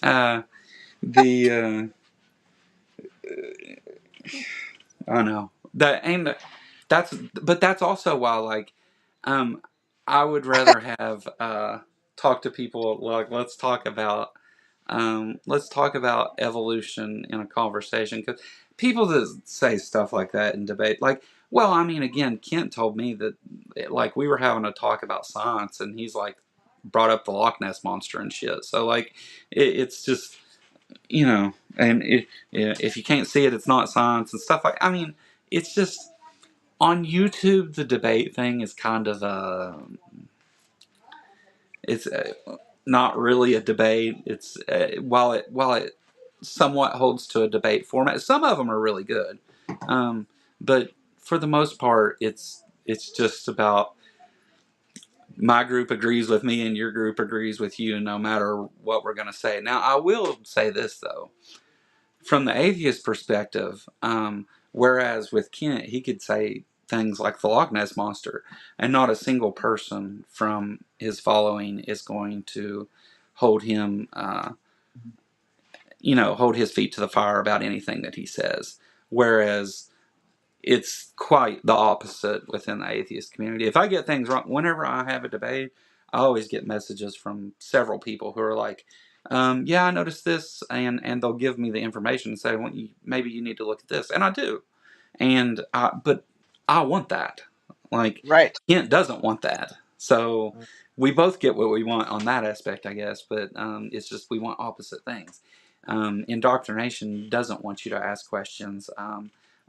uh the I know that, and that's also why, like, um I would rather have talk to people, like, let's talk about evolution in a conversation, because people that say stuff like that in debate, like, well, I mean, again, Kent told me that, like, we were having a talk about science, and he's like brought up the Loch Ness monster and shit. So, like, it's just, and if you can't see it, it's not science and stuff like. I mean, it's just on YouTube. The debate thing is kind of it's not really a debate. It's while it somewhat holds to a debate format. Some of them are really good, but for the most part, it's just about my group agrees with me and your group agrees with you, no matter what we're going to say. Now, I will say this though, from the atheist perspective, whereas with Kent, he could say things like the Loch Ness monster, and not a single person from his following is going to hold him, hold his feet to the fire about anything that he says. Whereas it's quite the opposite within the atheist community. If I get things wrong, whenever I have a debate, I always get messages from several people who are like, "Yeah, I noticed this," and they'll give me the information and say, "Well, maybe you need to look at this," and I do. But I want that. Like, Right. Kent doesn't want that. So we both get what we want on that aspect, I guess. But it's just we want opposite things. Indoctrination doesn't want you to ask questions,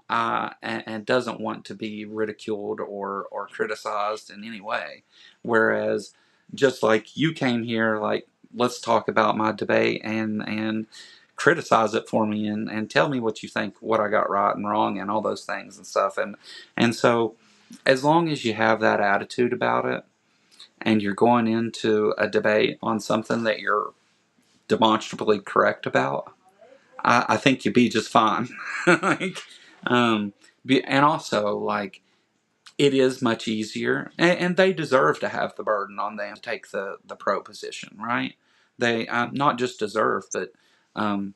and doesn't want to be ridiculed or criticized in any way. Whereas, just like you came here, like, let's talk about my debate and criticize it for me and tell me what you think, what I got right and wrong, and all those things and stuff. And so, as long as you have that attitude about it, and you're going into a debate on something that you're demonstrably correct about, I think you'd be just fine. Like, and also, like, it is much easier, and they deserve to have the burden on them to take the pro position, right? They not just deserve, but um,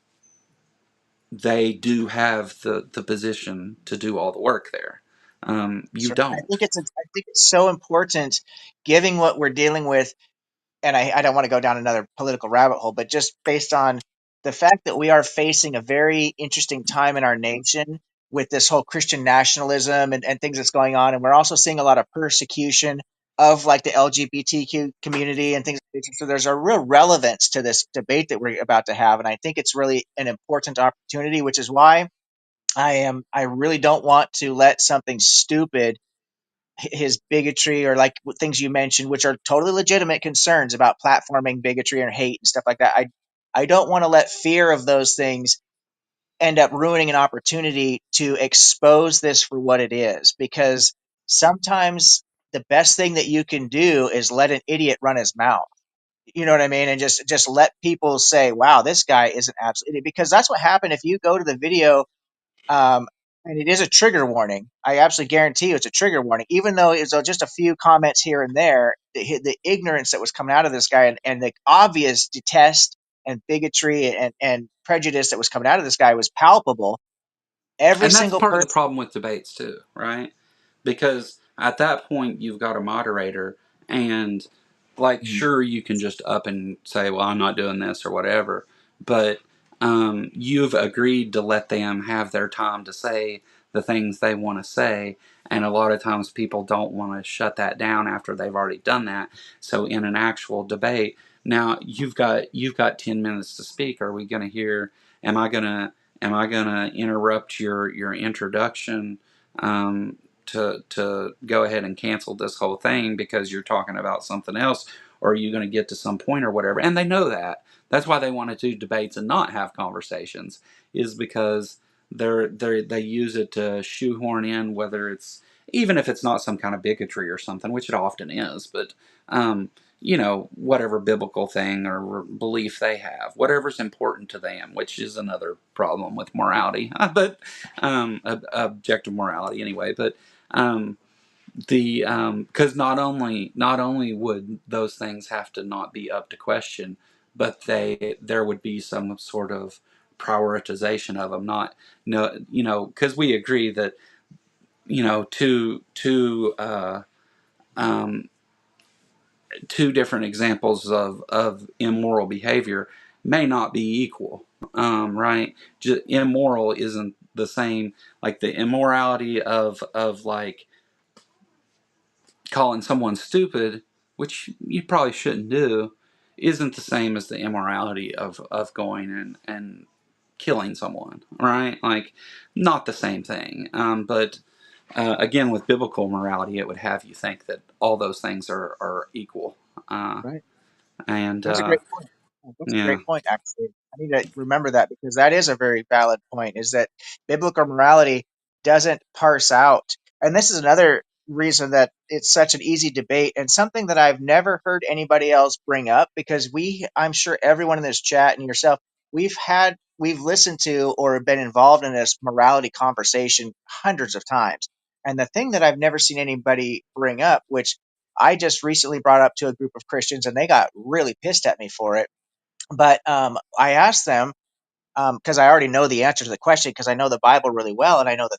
they do have the position to do all the work there. You So don't. I think it's so important, given what we're dealing with, and I don't want to go down another political rabbit hole, but just based on the fact that we are facing a very interesting time in our nation with this whole Christian nationalism and things that's going on, and we're also seeing a lot of persecution of like the LGBTQ community and things like that. So there's a real relevance to this debate that we're about to have, and I think it's really an important opportunity, which is why I really don't want to let something stupid, his bigotry or like things you mentioned, which are totally legitimate concerns about platforming bigotry and hate and stuff like that. I don't want to let fear of those things end up ruining an opportunity to expose this for what it is, because sometimes the best thing that you can do is let an idiot run his mouth. You know what I mean? And just let people say, "Wow, this guy is an absolute idiot," because that's what happened. If you go to the video, um, and it is a trigger warning. I absolutely guarantee you it's a trigger warning. Even though it's just a few comments here and there, the ignorance that was coming out of this guy, and the obvious detest and bigotry and prejudice that was coming out of this guy was palpable. Every And that's single part of the person. problem with debates too, right? Because at that point you've got a moderator, and like, Mhm. sure, you can just up and say, well, I'm not doing this or whatever, but you've agreed to let them have their time to say the things they want to say, and a lot of times people don't want to shut that down after they've already done that. So in an actual debate, now you've got 10 minutes to speak. Are we going to hear, am I going to interrupt your introduction, to go ahead and cancel this whole thing because you're talking about something else, or are you going to get to some point or whatever? And they know that. That's why they want to do debates and not have conversations, is because they use it to shoehorn in, whether it's, even if it's not some kind of bigotry or something, which it often is, but whatever biblical thing or belief they have, whatever's important to them, which is another problem with morality, but objective morality anyway. But um, the because not only would those things have to not be up to question, but there would be some sort of prioritization of them. Not no because we agree that um, two different examples of immoral behavior may not be equal, right? Immoral isn't the same, like the immorality of like calling someone stupid, which you probably shouldn't do, isn't the same as the immorality of going and killing someone, right? Like, not the same thing. But again, with biblical morality, it would have you think that all those things are equal. Uh, Right. and That's a great point. That's a Yeah, great point, actually. I need to remember that because that is a very valid point, is that biblical morality doesn't parse out. And this is another reason that it's such an easy debate and something that I've never heard anybody else bring up, because I'm sure everyone in this chat and yourself, we've listened to or been involved in this morality conversation hundreds of times. And the thing that I've never seen anybody bring up, which I just recently brought up to a group of Christians and they got really pissed at me for it, but I asked them, because I already know the answer to the question, because I know the Bible really well and I know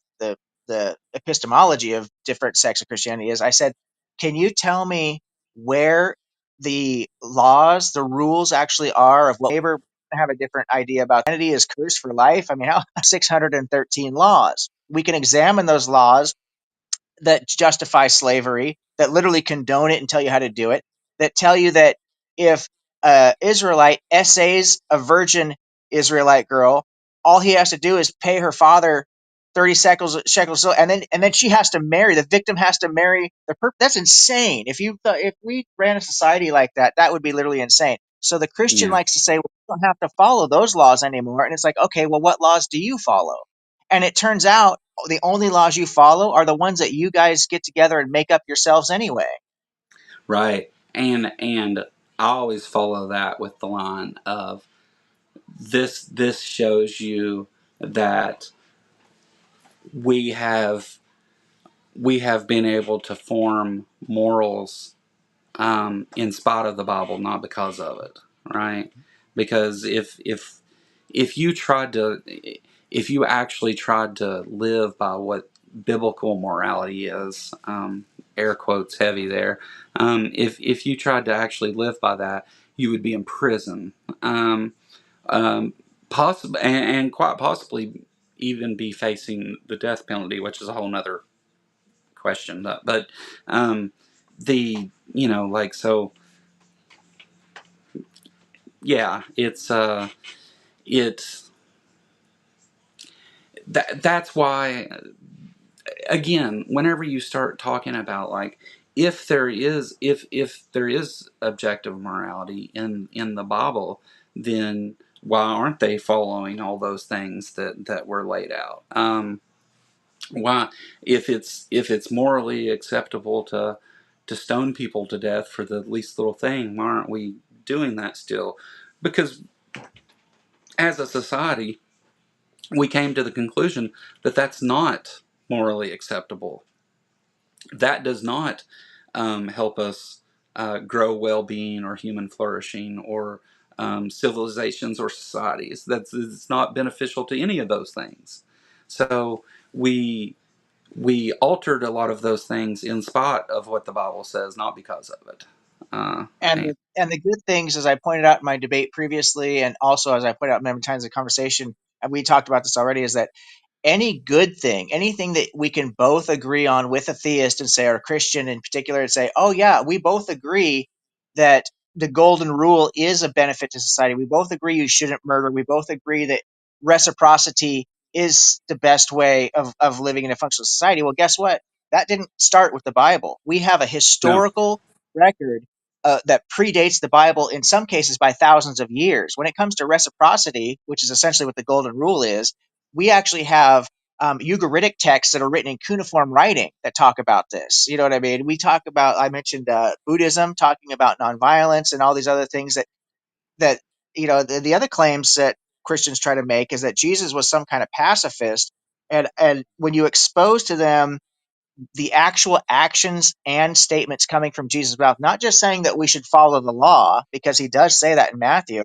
the epistemology of different sects of Christianity is. I said, can you tell me where the laws, the rules actually are of what neighbor have a different idea about humanity is cursed for life? I mean, how 613 laws? We can examine those laws that justify slavery, that literally condone it and tell you how to do it, that tell you that if a Israelite essays a virgin Israelite girl, all he has to do is pay her father 30 shekels, and then she has to marry. The victim has to marry the perp. That's insane. If we ran a society like that, that would be literally insane. So the Christian yeah, likes to say, well, we don't have to follow those laws anymore. And it's like, okay, well, what laws do you follow? And it turns out the only laws you follow are the ones that you guys get together and make up yourselves anyway. right. And I always follow that with the line of, this shows you that we have we have been able to form morals, in spite of the Bible, not because of it, right? Because if you tried to, if you actually tried to live by what biblical morality is, air quotes heavy there, if you tried to actually live by that, you would be in prison, um, possibly, and quite possibly even be facing the death penalty, which is a whole nother question. But the like, so yeah, it's that's why, again, whenever you start talking about, like, if there is objective morality in the Bible, then why aren't they following all those things that were laid out? Why, if it's morally acceptable to stone people to death for the least little thing, why aren't we doing that still? Because as a society, we came to the conclusion that that's not morally acceptable. That does not help us grow well-being or human flourishing or civilizations or societies. It's not beneficial to any of those things. So we we altered a lot of those things in spite of what the Bible says, not because of it. And And the good things, as I pointed out in my debate previously, and also as I pointed out many times in the conversation, and we talked about this already, is that any good thing, anything that we can both agree on with a theist and say, or a Christian in particular, and say, oh, yeah, we both agree that the golden rule is a benefit to society. We both agree you shouldn't murder. We both agree that reciprocity is the best way of living in a functional society. Well, guess what? That didn't start with the Bible. We have a no, historical record that predates the Bible in some cases by thousands of years. When it comes to reciprocity, which is essentially what the golden rule is, we actually have Ugaritic texts that are written in cuneiform writing that talk about this. You know what I mean? We talk about, I mentioned Buddhism talking about nonviolence and all these other things that the other claims that Christians try to make is that Jesus was some kind of pacifist. And when you expose to them the actual actions and statements coming from Jesus' mouth, not just saying that we should follow the law, because he does say that in Matthew,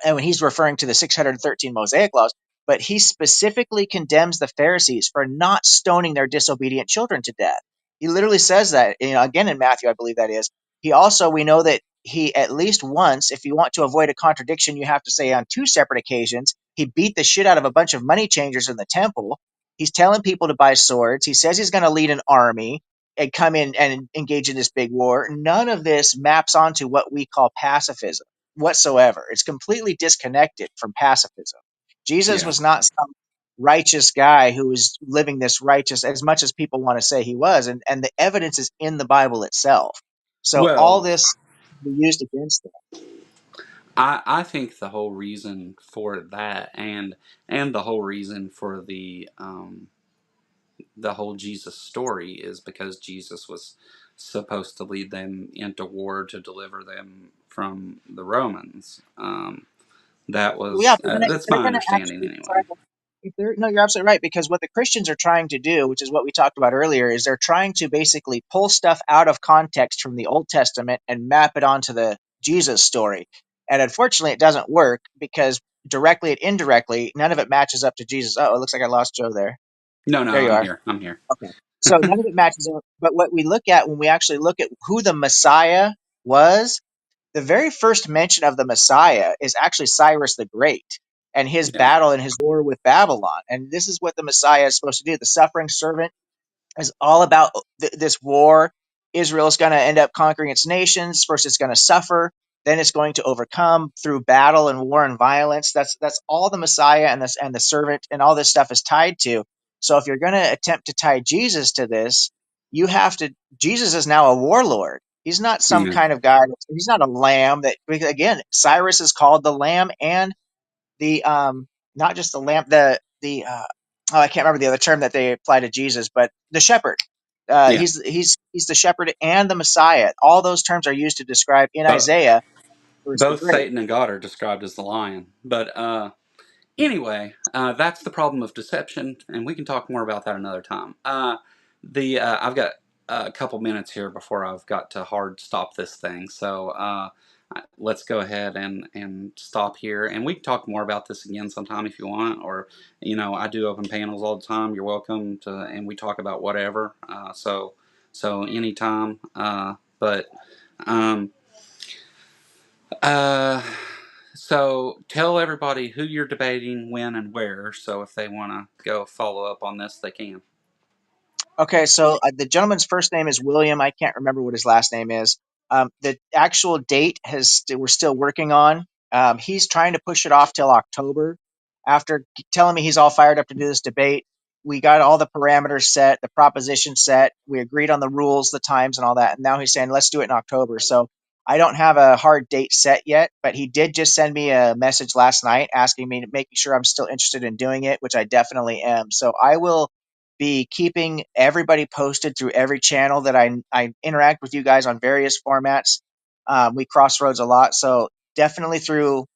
and when he's referring to the 613 Mosaic laws, but he specifically condemns the Pharisees for not stoning their disobedient children to death. He literally says that, again in Matthew, I believe that is. He also, we know that he at least once, if you want to avoid a contradiction, you have to say on two separate occasions, he beat the shit out of a bunch of money changers in the temple. He's telling people to buy swords. He says he's going to lead an army and come in and engage in this big war. None of this maps onto what we call pacifism whatsoever. It's completely disconnected from pacifism. Jesus yeah. was not some righteous guy who was living this righteous as much as people want to say he was, and the evidence is in the Bible itself. So all Well, this can be used against them. I think the whole reason for that, and the whole reason for the whole Jesus story, is because Jesus was supposed to lead them into war to deliver them from the Romans. That Well, yeah, was if that's they're my going to understanding actually try anyway. to, no, you're absolutely right, because what the Christians are trying to do, which is what we talked about earlier, is they're trying to basically pull stuff out of context from the Old Testament and map it onto the Jesus story. And unfortunately, it doesn't work because directly and indirectly, none of it matches up to Jesus. Oh, it looks like I lost Joe there. No, no, There you I'm are. here. I'm here. Okay. So none of it matches up. But what we look at when we actually look at who the Messiah was, the very first mention of the Messiah is actually Cyrus the Great and his Yeah, battle and his war with Babylon. And this is what the Messiah is supposed to do. The suffering servant is all about this war. Israel is going to end up conquering its nations. First, it's going to suffer. Then it's going to overcome through battle and war and violence. That's all the Messiah and the servant and all this stuff is tied to. So if you're going to attempt to tie Jesus to this, you have to. Jesus is now a warlord. He's not some yeah, kind of guy. He's not a lamb. That again, Cyrus is called the lamb and the not just the lamp oh, I can't remember the other term that they apply to Jesus, but the shepherd. yeah. He's the shepherd and the Messiah. All those terms are used to describe in But Isaiah first the both great. Satan and God are described as the lion. But anyway, that's the problem of deception, and we can talk more about that another time. The I've got a couple minutes here before I've got to hard stop this thing, so let's go ahead and stop here, and we can talk more about this again sometime if you want. Or I do open panels all the time. You're welcome to, and we talk about whatever. So anytime. But um, uh, so tell everybody who you're debating, when, and where. So if they want to go follow up on this, they can. Okay, so the gentleman's first name is William. I can't remember what his last name is. The actual date we're still working on. He's trying to push it off till October. After telling me he's all fired up to do this debate, we got all the parameters set, the proposition set. We agreed on the rules, the times, and all that. And now he's saying let's do it in October. So I don't have a hard date set yet, but he did just send me a message last night asking me, making sure I'm still interested in doing it, which I definitely am. So I will be keeping everybody posted through every channel that I interact with you guys on various formats. We crossroads a lot, so definitely through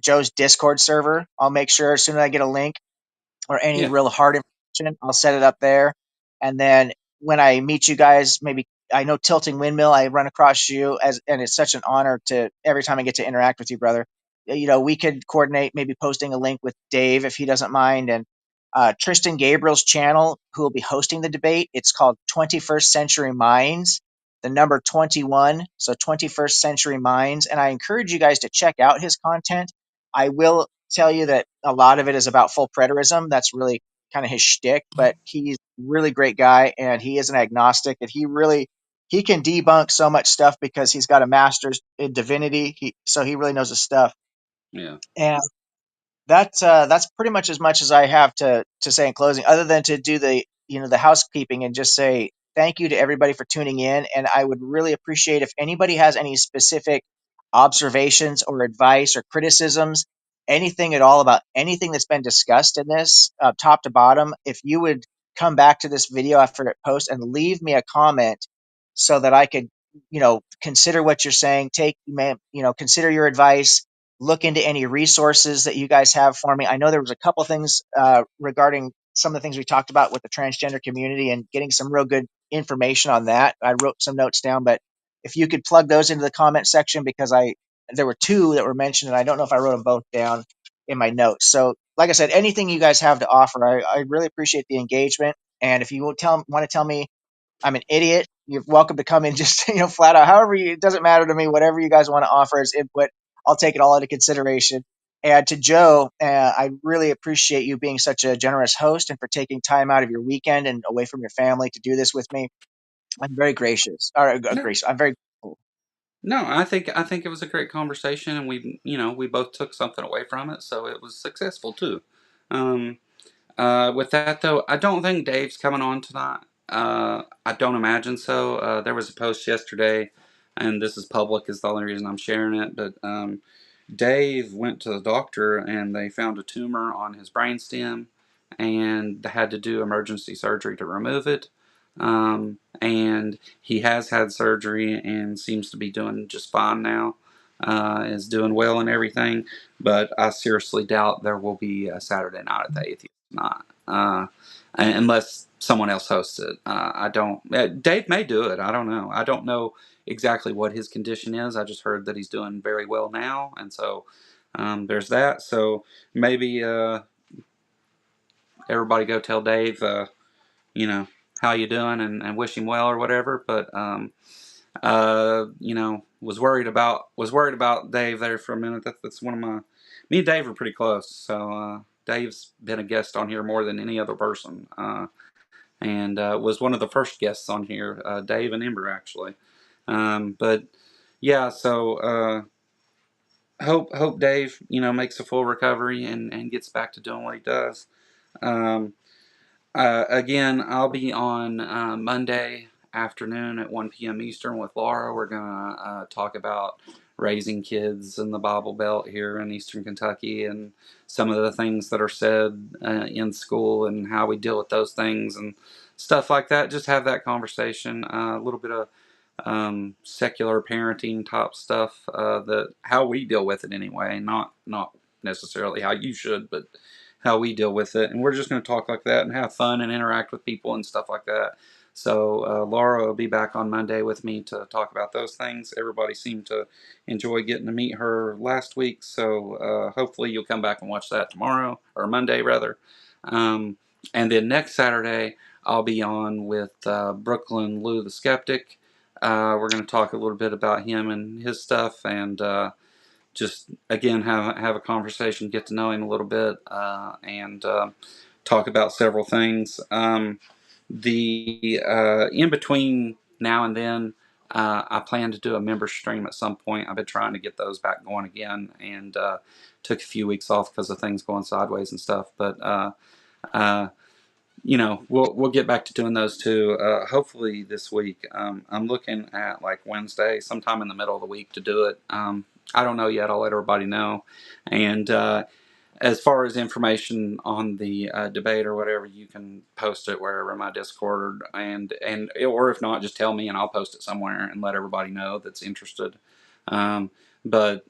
Joe's Discord server. I'll make sure as soon as I get a link or any Yeah, real hard information, I'll set it up there. And then when I meet you guys, maybe I know Tilting Windmill, I run across you and it's such an honor to every time I get to interact with you, brother. We could coordinate maybe posting a link with Dave if he doesn't mind, and Tristan Gabriel's channel, who will be hosting the debate. It's called 21st Century Minds, the number 21, so 21st Century Minds. And I encourage you guys to check out his content. I will tell you that a lot of it is about full preterism. That's really kind of his shtick, but he's a really great guy, and he is an agnostic, and he can debunk so much stuff because he's got a master's in divinity. So he really knows his stuff. Yeah. And that's pretty much as I have to say in closing, other than to do the housekeeping and just say thank you to everybody for tuning in. And I would really appreciate if anybody has any specific observations or advice or criticisms, anything at all about anything that's been discussed in this, top to bottom. If you would come back to this video after it posts and leave me a comment so that I could, consider what you're saying, consider your advice, look into any resources that you guys have for me. I know there was a couple things regarding some of the things we talked about with the transgender community and getting some real good information on that. I wrote some notes down, but if you could plug those into the comment section, because there were two that were mentioned, and I don't know if I wrote them both down in my notes. So, like I said, anything you guys have to offer, I really appreciate the engagement. And if you want to tell me I'm an idiot, you're welcome to come in just flat out. However, it doesn't matter to me. Whatever you guys want to offer as input, I'll take it all into consideration. And to Joe, I really appreciate you being such a generous host and for taking time out of your weekend and away from your family to do this with me. I'm very gracious. No, Gracious. I'm very grateful. no, I think it was a great conversation, and we both took something away from it, so it was successful too. Um, with that though, I don't think Dave's coming on tonight. I don't imagine so. There was a post yesterday, and this is public, is the only reason I'm sharing it. But Dave went to the doctor, and they found a tumor on his brainstem, and they had to do emergency surgery to remove it. And he has had surgery and seems to be doing just fine now. Is doing well and everything, but I seriously doubt there will be a Saturday night at the Atheists not, unless someone else hosts it. I don't. Dave may do it. I don't know. I don't know exactly what his condition is. I just heard that he's doing very well now, and so there's that. So maybe everybody go tell Dave, how you doing, and wish him well or whatever. But was worried about Dave there for a minute. That's one of me and Dave are pretty close. So Dave's been a guest on here more than any other person, and was one of the first guests on here. Dave and Ember actually, but yeah. So hope Dave makes a full recovery and gets back to doing what he does. Um, again, I'll be on Monday afternoon at 1 p.m. Eastern with Laura. We're going to talk about raising kids in the Bible Belt here in Eastern Kentucky and some of the things that are said in school and how we deal with those things and stuff like that. Just have that conversation. A little bit of secular parenting type stuff, that how we deal with it anyway, not necessarily how you should, but how we deal with it. And we're just going to talk like that and have fun and interact with people and stuff like that. So Laura will be back on Monday with me to talk about those things. Everybody seemed to enjoy getting to meet her last week, so hopefully you'll come back and watch that tomorrow, or Monday rather. And then next Saturday I'll be on with Brooklyn Lou the Skeptic. We're going to talk a little bit about him and his stuff, and just again have a conversation, get to know him a little bit, and talk about several things. The in between now and then, I plan to do a member stream at some point. I've been trying to get those back going again, and took a few weeks off because of things going sideways and stuff. But uh, we'll get back to doing those too. Hopefully this week. I'm looking at like Wednesday, sometime in the middle of the week, to do it. I don't know yet. I'll let everybody know. And as far as information on the debate or whatever, you can post it wherever in my Discord, or if not, just tell me and I'll post it somewhere and let everybody know that's interested. But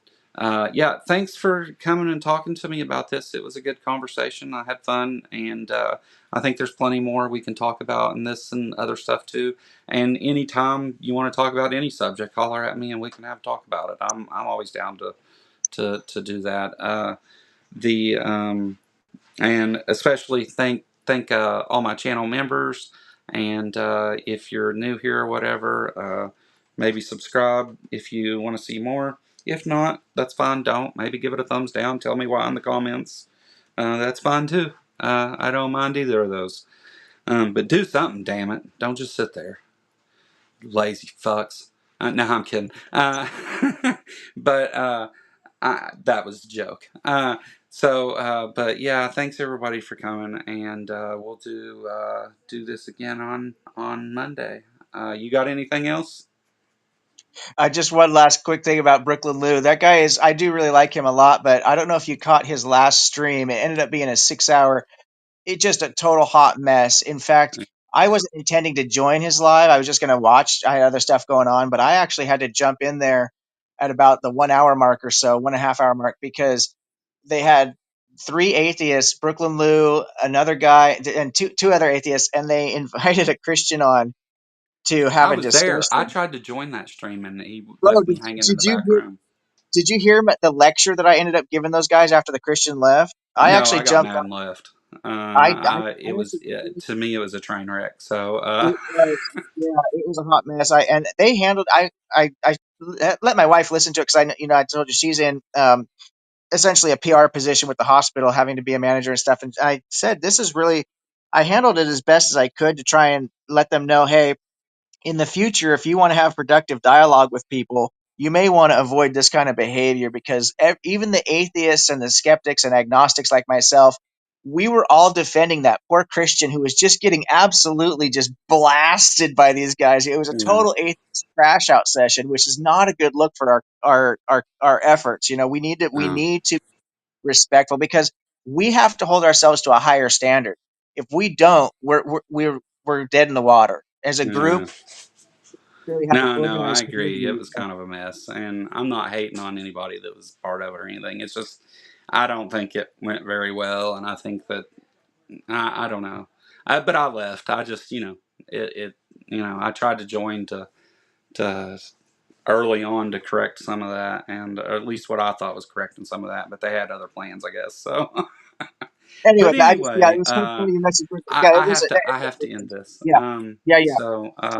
yeah, thanks for coming and talking to me about this. It was a good conversation. I had fun, and I think there's plenty more we can talk about in this and other stuff too. And anytime you want to talk about any subject, holler at me and we can have a talk about it. I'm always down to do that. The And especially thank all my channel members. And if you're new here or whatever, maybe subscribe if you want to see more. If not, that's fine. Don't. Maybe give it a thumbs down. Tell me why in the comments. That's fine too. I don't mind either of those. But do something, damn it. Don't just sit there. Lazy fucks. No, I'm kidding. But that was a joke. But yeah, thanks everybody for coming, and we'll do this again on Monday. You got anything else? Just one last quick thing about Brooklyn Lou. That guy is, I do really like him a lot, but I don't know if you caught his last stream. It ended up being a 6 hour, it just a total hot mess. In fact, I wasn't intending to join his live. I was just going to watch. I had other stuff going on, but I actually had to jump in there at about the 1 hour mark or so, 1.5 hour mark, because they had three atheists, Brooklyn Lou, another guy, and two other atheists, and they invited a Christian on to have I a was there. I discussion. tried to join that stream, and he Bro, left me hanging in did the you back room. did you hear the lecture that I ended up giving those guys after the Christian left? I No, actually I got jumped mad on. and left. I It was, actually to me, it was a train wreck. So it was, yeah, it was a hot mess. And they handled. I let my wife listen to it because I told you she's in essentially a PR position with the hospital, having to be a manager and stuff. And I said this is really. I handled it as best as I could to try and let them know, hey, in the future, if you want to have productive dialogue with people, you may want to avoid this kind of behavior because even the atheists and the skeptics and agnostics like myself, we were all defending that poor Christian who was just getting absolutely just blasted by these guys. It was a yeah, total atheist crash out session, which is not a good look for our efforts. We no, need to be respectful because we have to hold ourselves to a higher standard. If we don't, we're dead in the water. As a yeah. group, really have to No, I organize agree. It community. was kind of a mess, and I'm not hating on anybody that was part of it or anything. It's just I don't think it went very well, and I think that I don't know. But I left. I just it I tried to join to early on to correct some of that, and or at least what I thought was correcting some of that. But they had other plans, I guess. So, Anyway, but yeah, it anyway, was kind of funny you mentioned. I, Yeah, it I was. have to I have to end this. Yeah, yeah, yeah.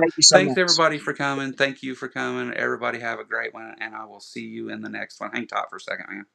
Thank you so Thanks much. everybody for coming. Thank you for coming. Everybody have a great one, and I will see you in the next one. Hang tight for a second, man.